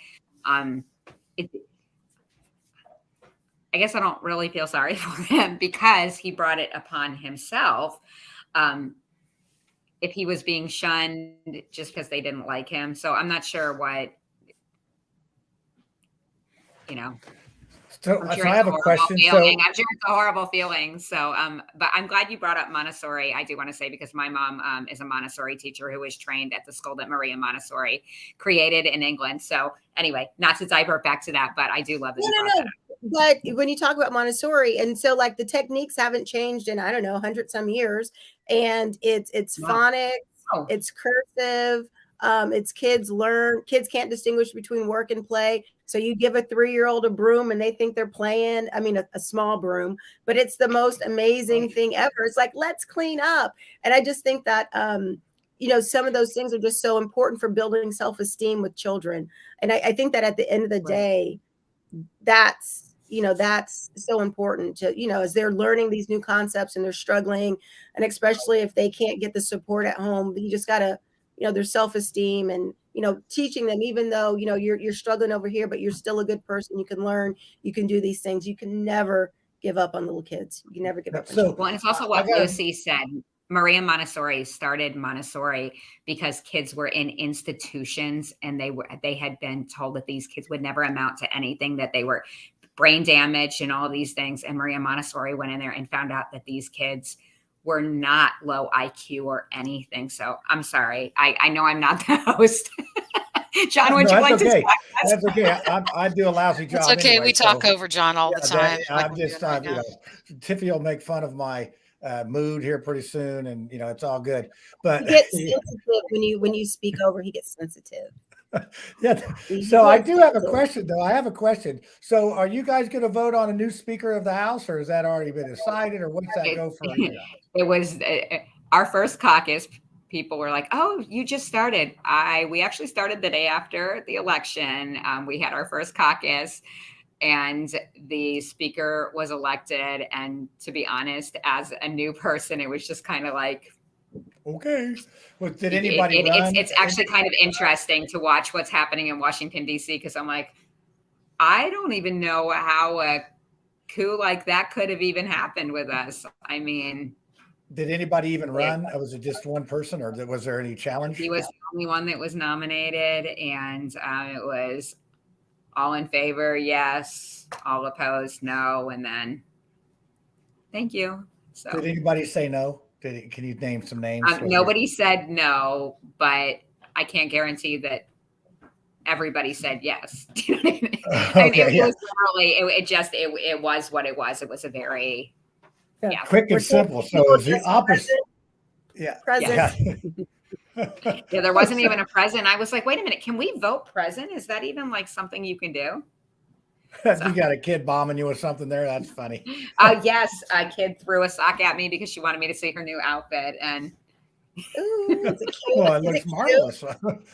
I guess I don't really feel sorry for him because he brought it upon himself. If he was being shunned just because they didn't like him. So I'm not sure what, So I have a question. I'm sure it's a horrible feeling. So, but I'm glad you brought up Montessori. I do want to say, because my mom is a Montessori teacher who was trained at the school that Maria Montessori created in England. So anyway, not to divert back to that, but I do love this. No. But when you talk about Montessori, and so like the techniques haven't changed in, I don't know, 100 some years, and it's phonics, it's cursive, It's kids can't distinguish between work and play. So you give a 3-year-old a broom and they think they're playing. I mean, a small broom, but it's the most amazing thing ever. It's like, let's clean up. And I just think that, some of those things are just so important for building self-esteem with children. And I think that at the end of the day, that's so important to, as they're learning these new concepts and they're struggling. And especially if they can't get the support at home, you just gotta, their self-esteem and, teaching them, even though, you're struggling over here, but you're still a good person. You can learn, you can do these things. You can never give up on little kids. You can never give up. Well, and it's also what Lucy said. Maria Montessori started Montessori because kids were in institutions and they had been told that these kids would never amount to anything, that they were brain damaged and all these things. And Maria Montessori went in there and found out that these kids were not low IQ or anything. So I'm sorry. I know I'm not the host. John, would you like to talk? That's okay. I do a lousy job. It's okay. Anyway, we talk over John all the time. I'm just, Tiffy will make fun of my mood here pretty soon, and it's all good. But he gets sensitive when you speak over. He gets sensitive. Yeah. So I do have a question, though. I have a question. So are you guys going to vote on a new Speaker of the House, or has that already been decided, or what's that go for? It was our first caucus. People were like, "Oh, you just started." We actually started the day after the election. We had our first caucus, and the speaker was elected. And to be honest, as a new person, it was just kind of like, okay. Well, did anybody run? It's actually kind of interesting to watch what's happening in Washington, D.C. because I'm like, I don't even know how a coup like that could have even happened with us. I mean, did anybody even run? Was it just one person, or was there any challenge? He was the only one that was nominated, and it was all in favor, yes, all opposed, no, and then thank you. So did anybody say no? Can you name some names? Nobody said no, but I can't guarantee that everybody said yes. You know what I mean? Okay, it was literally, it was what it was. It was a very quick and simple. So it was the opposite. Present. Yeah, there wasn't even a present. I was like, wait a minute, can we vote present? Is that even like something you can do? You got a kid bombing you with something there. That's funny. Yes, a kid threw a sock at me because she wanted me to see her new outfit, and well, it looks marvelous.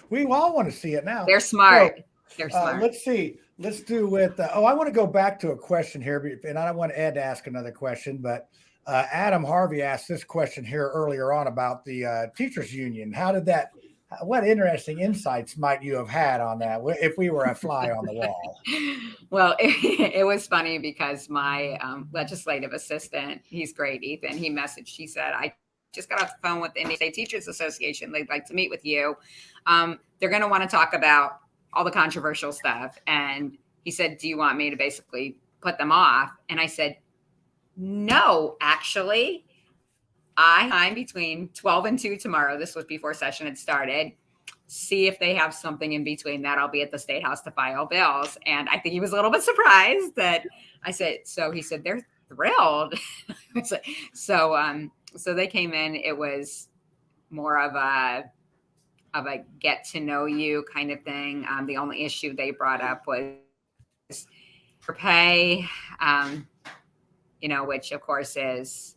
We all want to see it now. They're smart. They're smart. Let's see. Let's do with. I want to go back to a question here, and I don't want Ed to ask another question, but Adam Harvey asked this question here earlier on about the teachers union. How did that? What interesting insights might you have had on that if we were a fly on the wall? Well, it was funny because my legislative assistant, he's great, Ethan, he messaged, he said, I just got off the phone with the Indiana State Teachers Association. They'd like to meet with you. They're going to want to talk about all the controversial stuff. And he said, do you want me to basically put them off? And I said, no, actually. I'm between 12 and 2 tomorrow. This was before session had started. See if they have something in between that. I'll be at the State House to file bills. And I think he was a little bit surprised that I said, so he said, they're thrilled. So they came in. It was more of a get to know you kind of thing. The only issue they brought up was for pay, which of course is,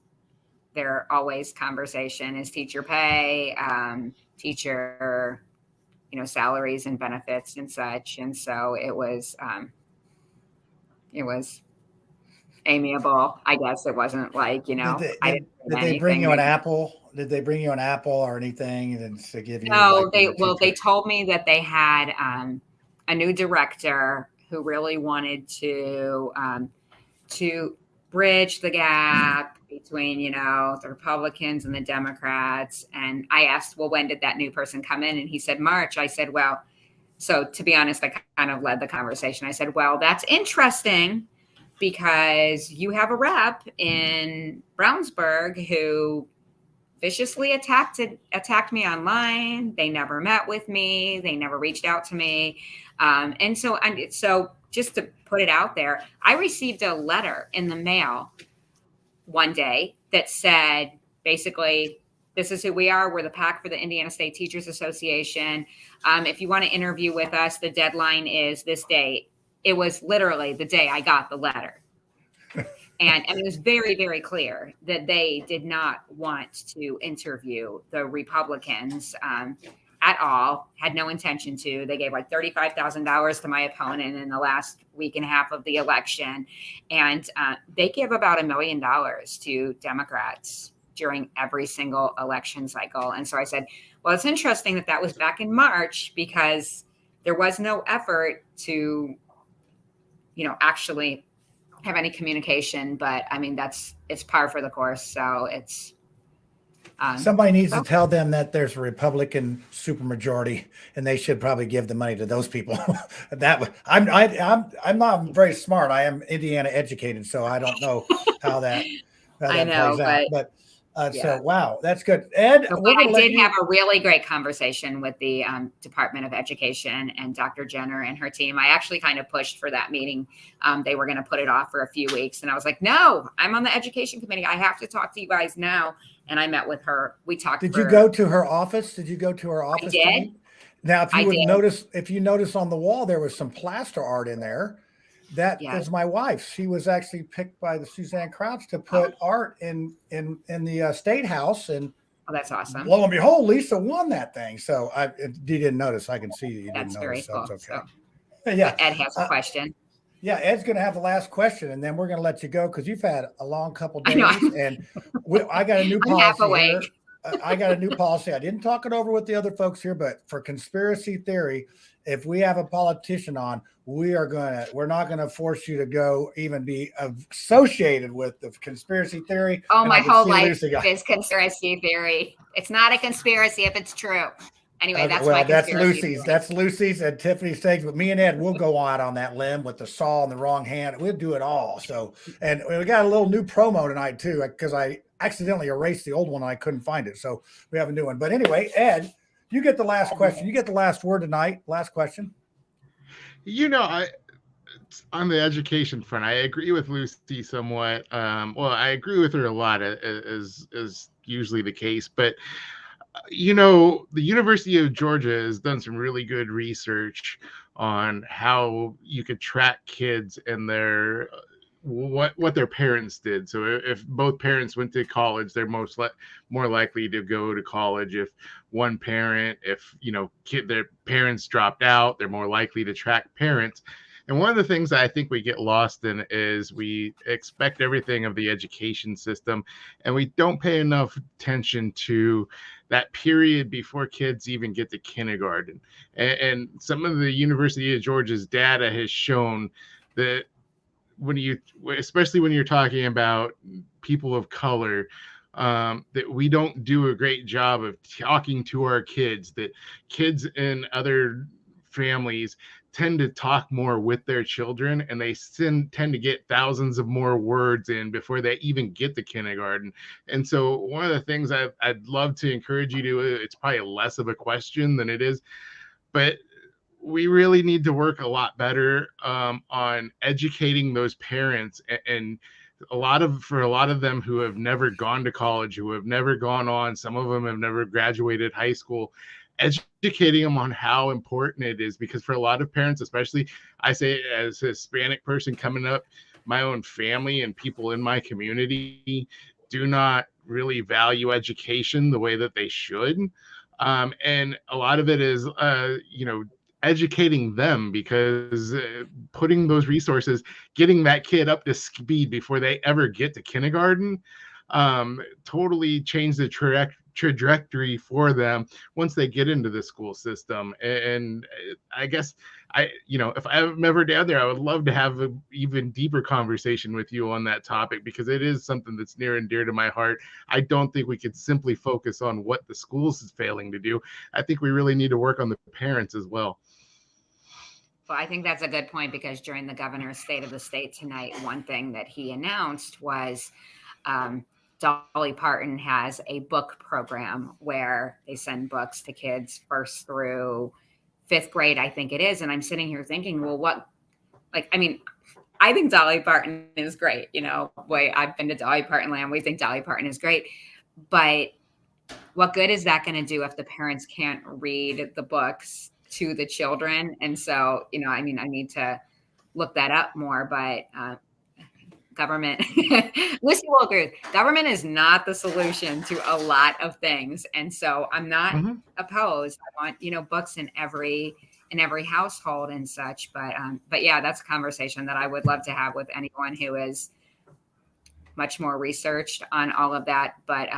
there always conversation is teacher pay, teacher, salaries and benefits and such. And so it was amiable. I guess it wasn't like, Did they bring you an apple? Did they bring you an apple or anything to give you? No, they told me that they had a new director who really wanted to bridge the gap between, the Republicans and the Democrats. And I asked, well, when did that new person come in? And he said, March. I said, well, so to be honest, I kind of led the conversation. I said, well, that's interesting because you have a rep in Brownsburg who viciously attacked me online. They never met with me. They never reached out to me. And so just to put it out there, I received a letter in the mail one day that said, basically, this is who we are. We're the PAC for the Indiana State Teachers Association. If you want to interview with us, the deadline is this date. It was literally the day I got the letter. And it was very, very clear that they did not want to interview the Republicans at all, had no intention to. They gave like $35,000 to my opponent in the last week and a half of the election. And they give about $1 million to Democrats during every single election cycle. And so I said, well, it's interesting that that was back in March, because there was no effort to, actually have any communication. But I mean, it's par for the course. So it's, somebody needs to tell them that there's a Republican supermajority, and they should probably give the money to those people. I'm not very smart. I am Indiana educated, so I don't know how that plays out. But so wow, that's good, Ed. So, I did have a really great conversation with the Department of Education and Dr. Jenner and her team. I actually kind of pushed for that meeting. They were going to put it off for a few weeks, and I was like, "No, I'm on the education committee. I have to talk to you guys now." And I met with her. We talked. Did you go to her office? Did you go to her office? I did. Now, if you notice on the wall, there was some plaster art in there. That is my wife. She was actually picked by the Suzanne Crouch to put art in the State House, and that's awesome. Lo and behold, Lisa won that thing. So you didn't notice. I can see you didn't notice. Very cool. So it's okay. So, yeah. Ed has a question. Yeah, Ed's going to have the last question, and then we're going to let you go because you've had a long couple days. And I got a new policy here. I got a new policy. I didn't talk it over with the other folks here, but for conspiracy theory, if we have a politician on, we're not going to force you to go even be associated with the conspiracy theory. Oh, my whole life is conspiracy theory. It's not a conspiracy if it's true. Anyway, that's Lucy's. That's Lucy's and Tiffany's stage. But me and Ed, we'll go out on that limb with the saw in the wrong hand. We'll do it all. So, and we got a little new promo tonight too, because I accidentally erased the old one and I couldn't find it. So we have a new one. But anyway, Ed, you get the last question. You get the last word tonight. Last question. On the education front, I agree with Lucy somewhat. I agree with her a lot, as usually the case. But the University of Georgia has done some really good research on how you could track kids and their what their parents did. So if both parents went to college, they're more likely to go to college. If one parent, their parents dropped out, they're more likely to track parents. And one of the things that I think we get lost in is we expect everything of the education system, and we don't pay enough attention to that period before kids even get to kindergarten. And some of the University of Georgia's data has shown that especially when you're talking about people of color, that we don't do a great job of talking to our kids, that kids in other families tend to talk more with their children, and they tend to get thousands of more words in before they even get to kindergarten. And so one of the things I'd love to encourage you to, it's probably less of a question than it is, but we really need to work a lot better on educating those parents, and for a lot of them who have never gone to college, who have never gone on, some of them have never graduated high school, educating them on how important it is. Because for a lot of parents, especially I say as a Hispanic person coming up, my own family and people in my community do not really value education the way that they should. And a lot of it is, educating them, because putting those resources, getting that kid up to speed before they ever get to kindergarten, totally change the trajectory for them once they get into the school system. And I guess if I'm ever down there, I would love to have an even deeper conversation with you on that topic, because it is something that's near and dear to my heart. I don't think we could simply focus on what the schools is failing to do. I think we really need to work on the parents as well. Well, I think that's a good point, because during the governor's State of the State tonight, one thing that he announced was Dolly Parton has a book program where they send books to kids 1st through 5th grade, I think it is. And I'm sitting here thinking, well, I think Dolly Parton is great. I've been to Dolly Parton land. We think Dolly Parton is great. But what good is that going to do if the parents can't read the books to the children? And so, I need to look that up more, but government, Lucy will agree, government is not the solution to a lot of things. And so I'm not opposed. I want, books in every household and such, but yeah, that's a conversation that I would love to have with anyone who is much more researched on all of that. But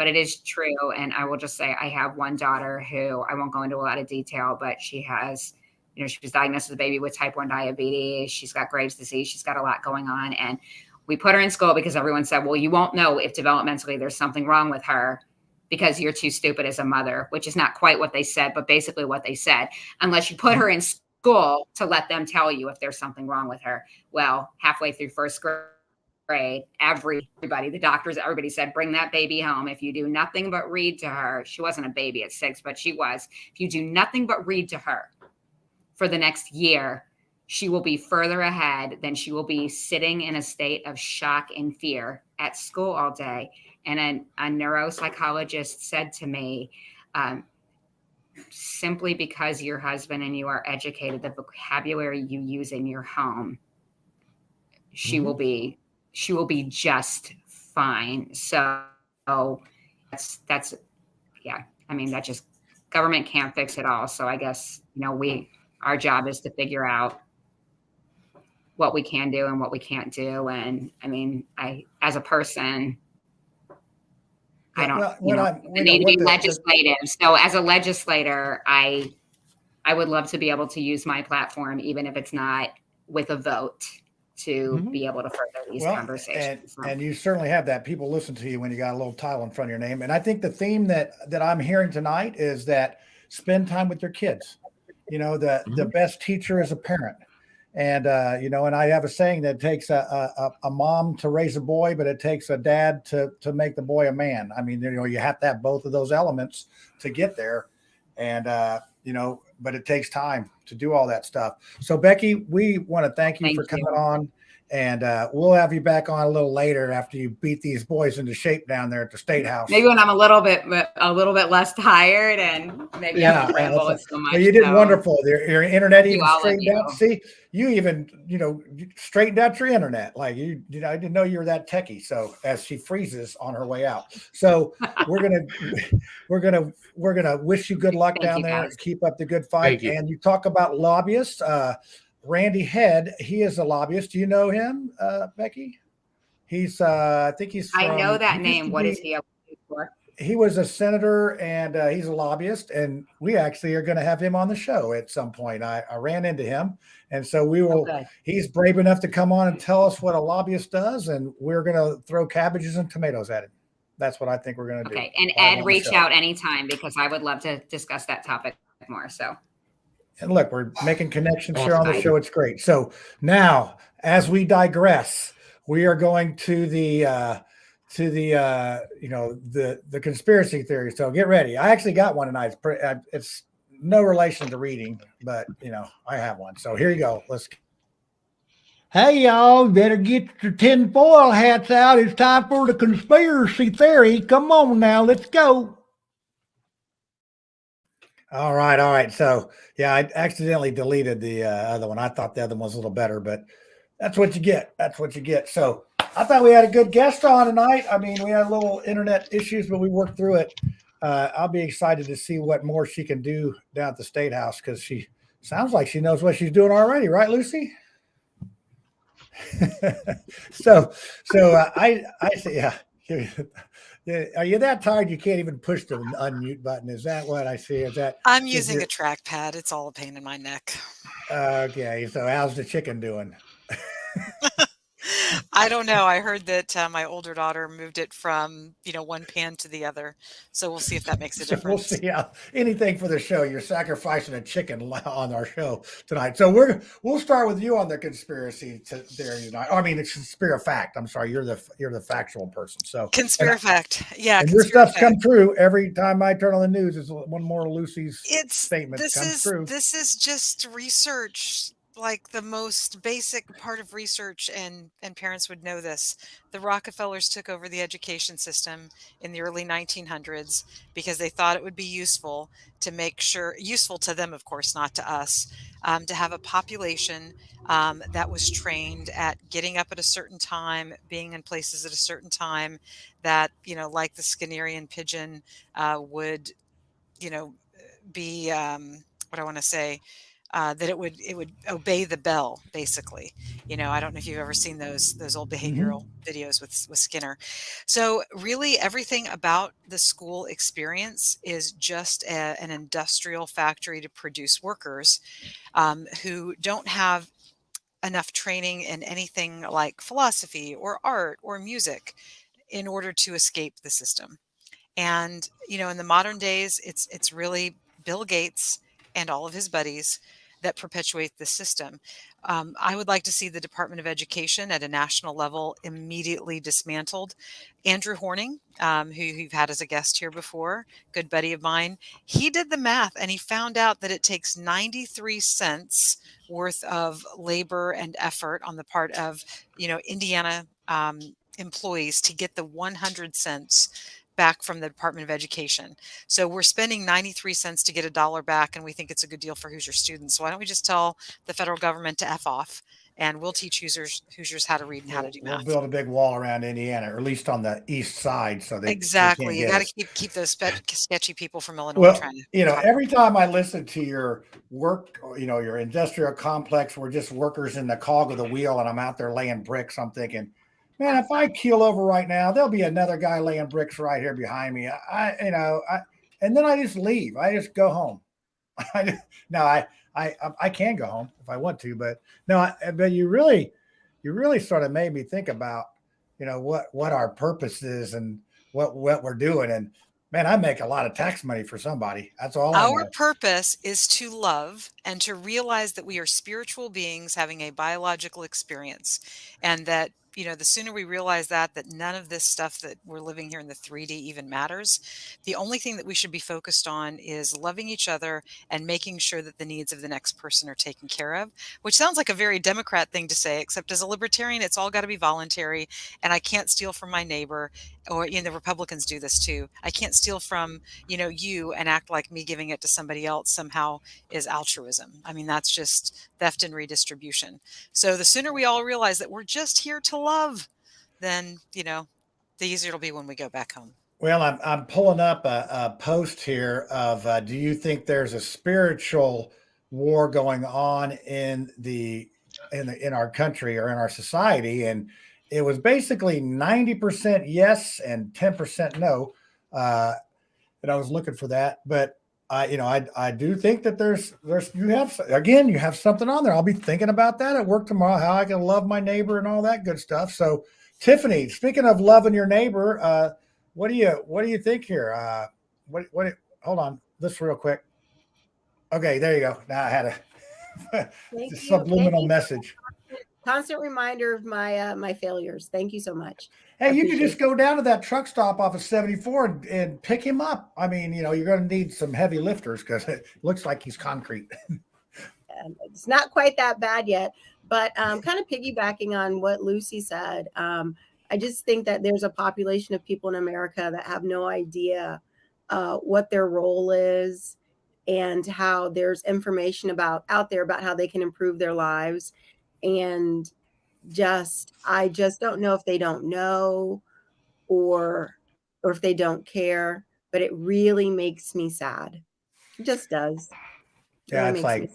it is true. And I will just say, I have one daughter who, I won't go into a lot of detail, but she has, she was diagnosed as a baby with type 1 diabetes. She's got Graves' disease. She's got a lot going on. And we put her in school because everyone said, well, you won't know if developmentally there's something wrong with her because you're too stupid as a mother, which is not quite what they said, but basically what they said, unless you put her in school to let them tell you if there's something wrong with her. Well, halfway through first grade, everybody, the doctors, everybody said, bring that baby home. If you do nothing but read to her, she wasn't a baby at 6, but she was. If you do nothing but read to her for the next year, she will be further ahead than she will be sitting in a state of shock and fear at school all day. And a neuropsychologist said to me, simply because your husband and you are educated, the vocabulary you use in your home, she will be just fine. So that's yeah. I mean, that just, government can't fix it all. So I guess, our job is to figure out what we can do and what we can't do. And I mean, as a person, I don't, need to be legislative. So as a legislator, I would love to be able to use my platform, even if it's not with a vote, to be able to further these conversations. And you certainly have that. People listen to you when you got a little title in front of your name. And I think the theme that I'm hearing tonight is that spend time with your kids. The best teacher is a parent. And, and I have a saying that it takes a mom to raise a boy, but it takes a dad to make the boy a man. I mean, you have to have both of those elements to get there. And, but it takes time to do all that stuff. So, Becky, we want to thank you for coming on. And we'll have you back on a little later after you beat these boys into shape down there at the State House. Maybe when I'm a little bit less tired and maybe I don't ramble so much. Well, you did wonderful. Your internet even straightened out. See, you even straightened out your internet. Like I didn't know you were that techie. So as she freezes on her way out, so we're gonna wish you good luck down there. Guys. Keep up the good fight. And you talk about lobbyists. Randy Head, he is a lobbyist. Do you know him, Becky? He's, I think he's. I know that name. What is he up for? He was a senator and he's a lobbyist, and we actually are going to have him on the show at some point. I ran into him, and so we will. Okay. He's brave enough to come on and tell us what a lobbyist does, and we're going to throw cabbages and tomatoes at him. That's what I think we're going to do. Okay, and Ed, reach out anytime because I would love to discuss that topic more. So. And look, we're making connections here on the show. It's great. So now, as we digress, we are going to the conspiracy theory. So get ready. I actually got one tonight. It's no relation to reading, but I have one. So here you go. Hey, y'all, better get your tinfoil hats out. It's time for the conspiracy theory. Come on now, let's go. All right. So, yeah, I accidentally deleted the other one. I thought the other one was a little better, but that's what you get. So I thought we had a good guest on tonight. I mean, we had a little internet issues, but we worked through it. I'll be excited to see what more she can do down at the State House because she sounds like she knows what she's doing already. Right, Lucy? So I say, yeah. Are you that tired you can't even push the unmute button? Is that what I see? I'm using a trackpad. It's all a pain in my neck. Okay, so how's the chicken doing? I don't know. I heard that my older daughter moved it from one pan to the other. So we'll see if that makes a difference. We'll see. Anything for the show. You're sacrificing a chicken on our show tonight. So we'll start with you on the conspiracy theory tonight. I mean, it's conspiracy fact. I'm sorry, you're the factual person. So conspiracy fact. Yeah. And your stuff's come true every time I turn on the news. Is one more Lucy's statement comes true. This is just research like the most basic part of research, and parents would know this. The Rockefellers took over the education system in the early 1900s because they thought it would be useful to make sure, useful to them, of course, not to us, to have a population that was trained at getting up at a certain time, being in places at a certain time, that, like the Skinnerian pigeon would, be, what I want to say, that it would obey the bell, basically. I don't know if you've ever seen those old behavioral videos with Skinner. So really, everything about the school experience is just an industrial factory to produce workers who don't have enough training in anything like philosophy or art or music in order to escape the system. And, in the modern days, it's really Bill Gates and all of his buddies that perpetuate the system. I would like to see the Department of Education at a national level immediately dismantled. Andrew Horning, who you've had as a guest here before, good buddy of mine, he did the math and he found out that it takes 93 cents worth of labor and effort on the part of, Indiana employees to get the 100 cents back from the Department of Education. So we're spending 93 cents to get $1 back, and we think it's a good deal for Hoosier students. So why don't we just tell the federal government to F off, and we'll teach Hoosiers how to read and how to do We'll math. build a big wall around Indiana, or at least on the east side, so they Exactly. can't You get got us. to keep those sketchy people from Illinois Well, trying to. every time I listen to your work, your industrial complex, we're just workers in the cog of the wheel, and I'm out there laying bricks. I'm thinking, man, if I keel over right now, there'll be another guy laying bricks right here behind me. And then I just leave. I just go home. I can go home if I want to, but no, but you really sort of made me think about, what our purpose is and what we're doing. And man, I make a lot of tax money for somebody. That's all I Our know. purpose is to love and to realize that we are spiritual beings having a biological experience. And that, the sooner we realize that none of this stuff that we're living here in the 3D even matters. The only thing that we should be focused on is loving each other and making sure that the needs of the next person are taken care of, which sounds like a very Democrat thing to say, except as a libertarian, it's all got to be voluntary. And I can't steal from my neighbor, or, the Republicans do this too. I can't steal from, you and act like me giving it to somebody else somehow is altruism. I mean, that's just theft and redistribution. So the sooner we all realize that we're just here to love, then, the easier it'll be when we go back home. Well, I'm pulling up a post here of do you think there's a spiritual war going on in our country or in our society? And it was basically 90% yes and 10% no. And I was looking for that, but I do think that you have something on there. I'll be thinking about that at work tomorrow, how I can love my neighbor and all that good stuff. So Tiffany, speaking of loving your neighbor, what do you think here? Hold on, this real quick. Okay, there you go. Now I had a subliminal message. Constant reminder of my failures. Thank you so much. Hey, you could just go down to that truck stop off of 74 and pick him up. I mean, you're going to need some heavy lifters because it looks like he's concrete. It's not quite that bad yet, but kind of piggybacking on what Lucy said, I just think that there's a population of people in America that have no idea what their role is and how there's information out there about how they can improve their lives. And I just don't know if they don't know or if they don't care, but it really makes me sad. It just does. Yeah, it's like,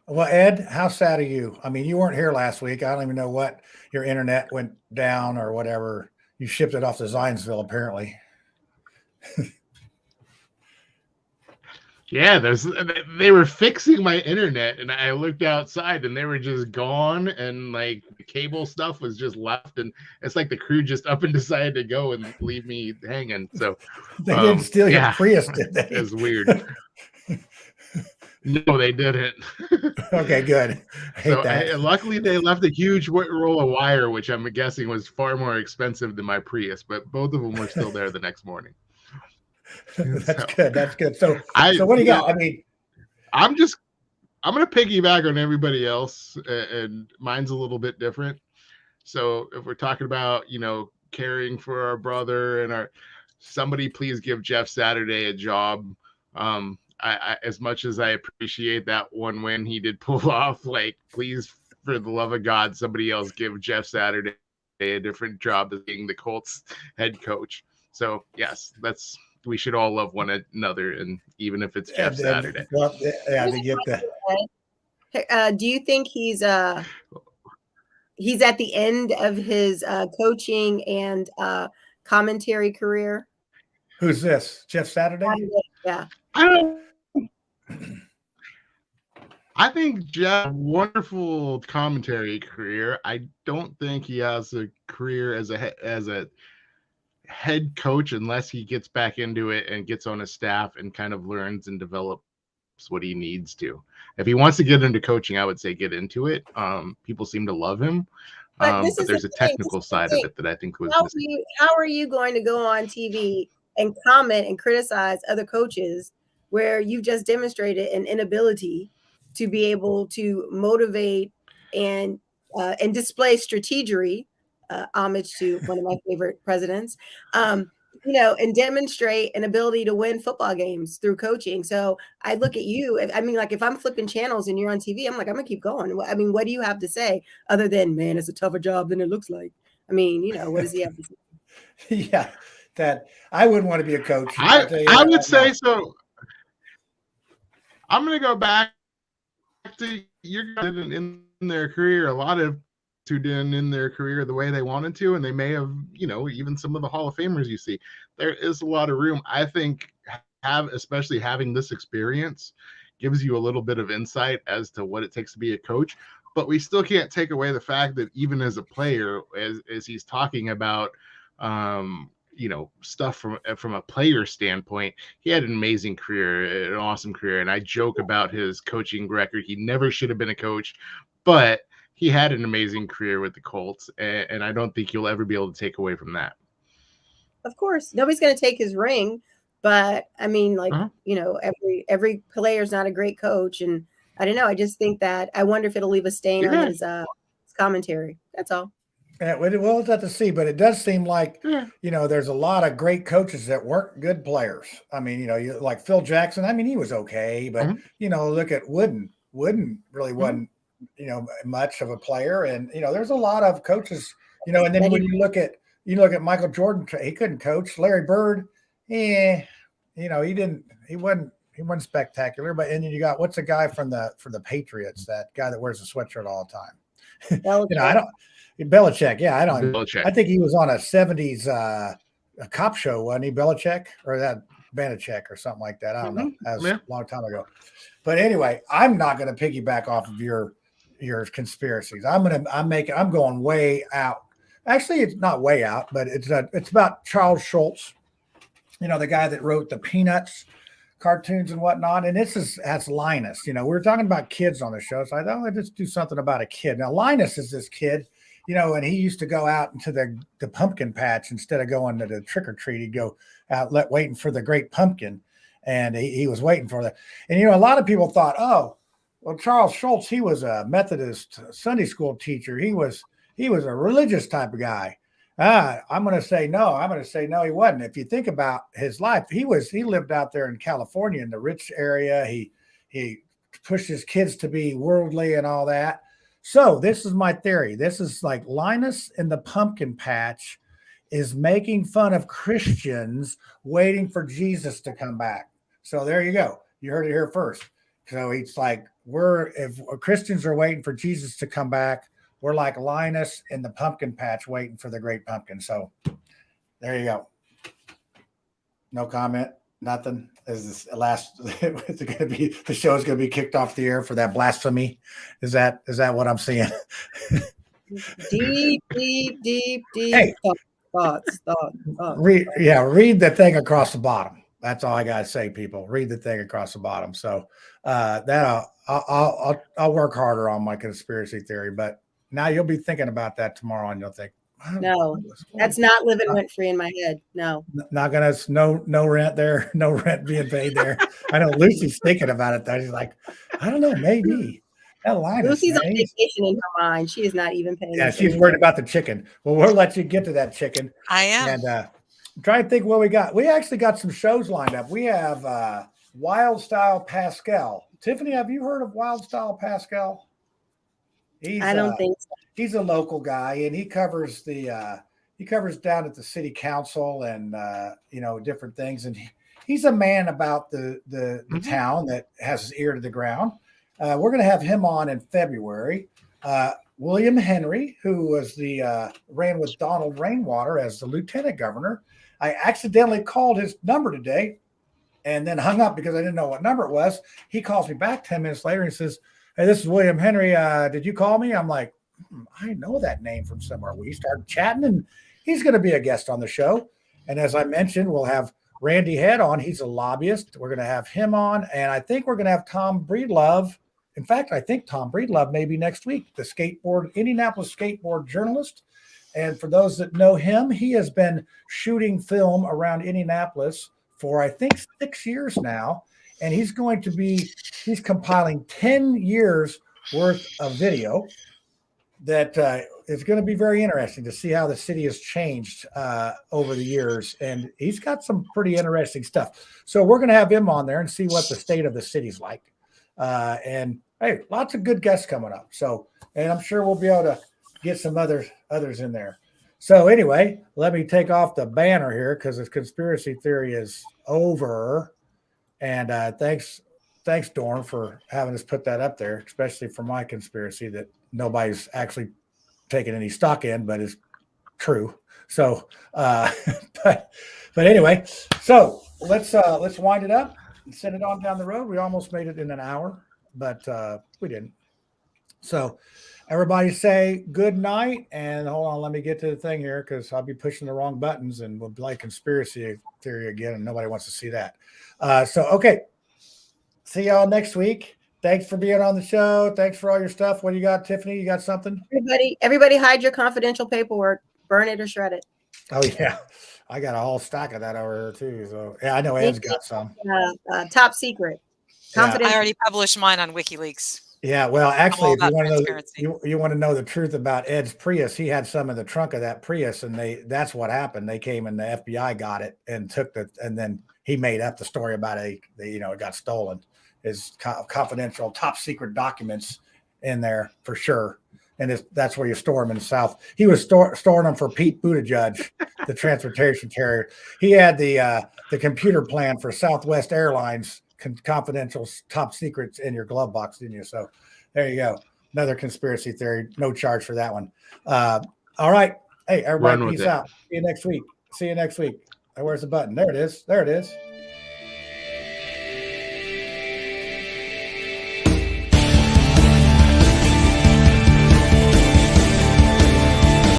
well, Ed, how sad are you? I mean, you weren't here last week. I don't even know what your internet went down or whatever. You shipped it off to Zionsville, apparently. Yeah, they were fixing my internet, and I looked outside, and they were just gone, and like the cable stuff was just left, and it's like the crew just up and decided to go and leave me hanging. So they didn't steal your Prius, did they? It was weird. No, they didn't. Okay, good. I hate that. Luckily, they left a huge roll of wire, which I'm guessing was far more expensive than my Prius, but both of them were still there the next morning. That's good. So what do you got? I mean, I'm gonna piggyback on everybody else, and mine's a little bit different. So if we're talking about, caring for our brother and somebody please give Jeff Saturday a job. I as much as I appreciate that one win he did pull off, like, please, for the love of God, somebody else give Jeff Saturday a different job as being the Colts head coach. So yes, we should all love one another, and even if it's Jeff Saturday. Well, yeah, to get the. Do you think he's at the end of his coaching and commentary career? Who's this? Jeff Saturday? Yeah. I think Jeff, wonderful commentary career. I don't think he has a career as a head coach unless he gets back into it and gets on a staff and kind of learns and develops what he needs to. If he wants to get into coaching, I would say get into it. People seem to love him. But there's a technical side of it that I think was missing. How are you going to go on TV and comment and criticize other coaches where you just demonstrated an inability to be able to motivate and display strategery, homage to one of my favorite presidents, and demonstrate an ability to win football games through coaching. So I look at you. I mean, like, if I'm flipping channels and you're on TV, I'm like, I'm gonna keep going. I mean, what do you have to say other than, man, it's a tougher job than it looks like? I mean, what does he have to say? Yeah, that I wouldn't want to be a coach. I would say so. I'm going to go back to your guys in their career. A lot of who didn't in their career the way they wanted to, and they may have, even some of the Hall of Famers you see, there is a lot of room. I think especially having this experience gives you a little bit of insight as to what it takes to be a coach. But we still can't take away the fact that even as a player, as he's talking about, stuff from a player standpoint, he had an amazing career, an awesome career. And I joke about his coaching record. He never should have been a coach, but he had an amazing career with the Colts. And I don't think you'll ever be able to take away from that. Of course, nobody's going to take his ring, but I mean, like, every player's not a great coach. And I don't know. I just think that I wonder if it'll leave a stain on his commentary. That's all. Yeah, we'll have to see, but it does seem like, there's a lot of great coaches that weren't good players. I mean, like Phil Jackson, I mean, he was okay, but, look at Wooden. Wooden really wasn't, much of a player. And, there's a lot of coaches, and then when you look at Michael Jordan, he couldn't coach. Larry Bird, he wasn't spectacular. But, and then you got, what's the guy for the Patriots, that guy that wears a sweatshirt all the time? Belichick, yeah, Belichick. I think he was on a 70s a cop show, wasn't he, Belichick? Or that Banachek or something like that. I don't know. That was a long time ago. But anyway, I'm not going to piggyback off of your conspiracies. I'm going way out. Actually, it's not way out, but it's about Charles Schultz, the guy that wrote the Peanuts cartoons and whatnot. And that's Linus. We're talking about kids on the show, so I thought I'd just do something about a kid. Now, Linus is this kid, and he used to go out into the pumpkin patch instead of going to the trick or treat. He'd go out waiting for the great pumpkin, and he was waiting for that. And a lot of people thought, oh, well, Charles Schultz, he was a Methodist Sunday school teacher. He was a religious type of guy. I'm going to say no. He wasn't. If you think about his life, he lived out there in California in the rich area. He pushed his kids to be worldly and all that. So this is my theory. This is like Linus in the pumpkin patch is making fun of Christians waiting for Jesus to come back. So there you go. You heard it here first. So it's like if Christians are waiting for Jesus to come back, we're like Linus in the pumpkin patch waiting for the great pumpkin. So there you go. No comment. Nothing. Is this last? Is it going to be the show is going to be kicked off the air for that blasphemy? Is that what I'm seeing? Deep. Hey, thoughts. Read the thing across the bottom. That's all I got to say, people. Read the thing across the bottom. So that I'll work harder on my conspiracy theory, but now you'll be thinking about that tomorrow, and you'll think, No, that's not living rent free in my head. No. Not gonna no rent there, no rent being paid there. I know Lucy's thinking about it though. She's like, I don't know, maybe. That Linus, Lucy's man, on vacation in her mind. She is not even paying. yeah, us she's any worried attention. about the chicken. Well, we'll let you get to that chicken. I am. And try and think what we got. We actually got some shows lined up. We have Wild Style Pascal. Tiffany, have you heard of Wild Style Pascal? I don't think so. He's a local guy, and he covers down at the city council and different things. And he's a man about the town that has his ear to the ground. We're going to have him on in February. William Henry, who was ran with Donald Rainwater as the lieutenant governor. I accidentally called his number today and then hung up because I didn't know what number it was. He calls me back 10 minutes later and says, "Hey, this is William Henry. Did you call me?" I'm like, I know that name from somewhere. We started chatting, and he's going to be a guest on the show. And as I mentioned, we'll have Randy Head on. He's a lobbyist. We're going to have him on, and I think we're going to have Tom Breedlove. In fact, I think Tom Breedlove may be next week, the Indianapolis skateboard journalist. And for those that know him, he has been shooting film around Indianapolis for, I think, 6 years now. And he's compiling 10 years worth of video that is going to be very interesting to see how the city has changed over the years. And he's got some pretty interesting stuff. So we're going to have him on there and see what the state of the city's like. And hey, lots of good guests coming up. So, and I'm sure we'll be able to get some others in there. So anyway, let me take off the banner here because this conspiracy theory is over. And thanks, Dorn, for having us put that up there, especially for my conspiracy that nobody's actually taken any stock in, but is true. So, but anyway, so let's wind it up and send it on down the road. We almost made it in an hour, but we didn't. So everybody say good night, and hold on, let me get to the thing here because I'll be pushing the wrong buttons and we'll be like conspiracy theory again, and nobody wants to see that. So, okay. See y'all next week. Thanks for being on the show. Thanks for all your stuff. What do you got, Tiffany? You got something? Everybody hide your confidential paperwork. Burn it or shred it. Oh, yeah. I got a whole stack of that over here, too. So, yeah, I know Ed's got some. Top secret. Yeah. I already published mine on WikiLeaks. Yeah, well, actually, if you you want to know the truth about Ed's Prius, he had some in the trunk of that Prius, and that's what happened. They came and the FBI got it and and then he made up the story about it got stolen. His confidential top secret documents in there for sure. And that's where you store them in the South. He was storing them for Pete Buttigieg, the transportation carrier. He had the computer plan for Southwest Airlines confidential top secrets in your glove box, didn't you? So there you go. Another conspiracy theory. No charge for that one. All right. Hey, everybody, peace out. See you next week. Where's the button? There it is.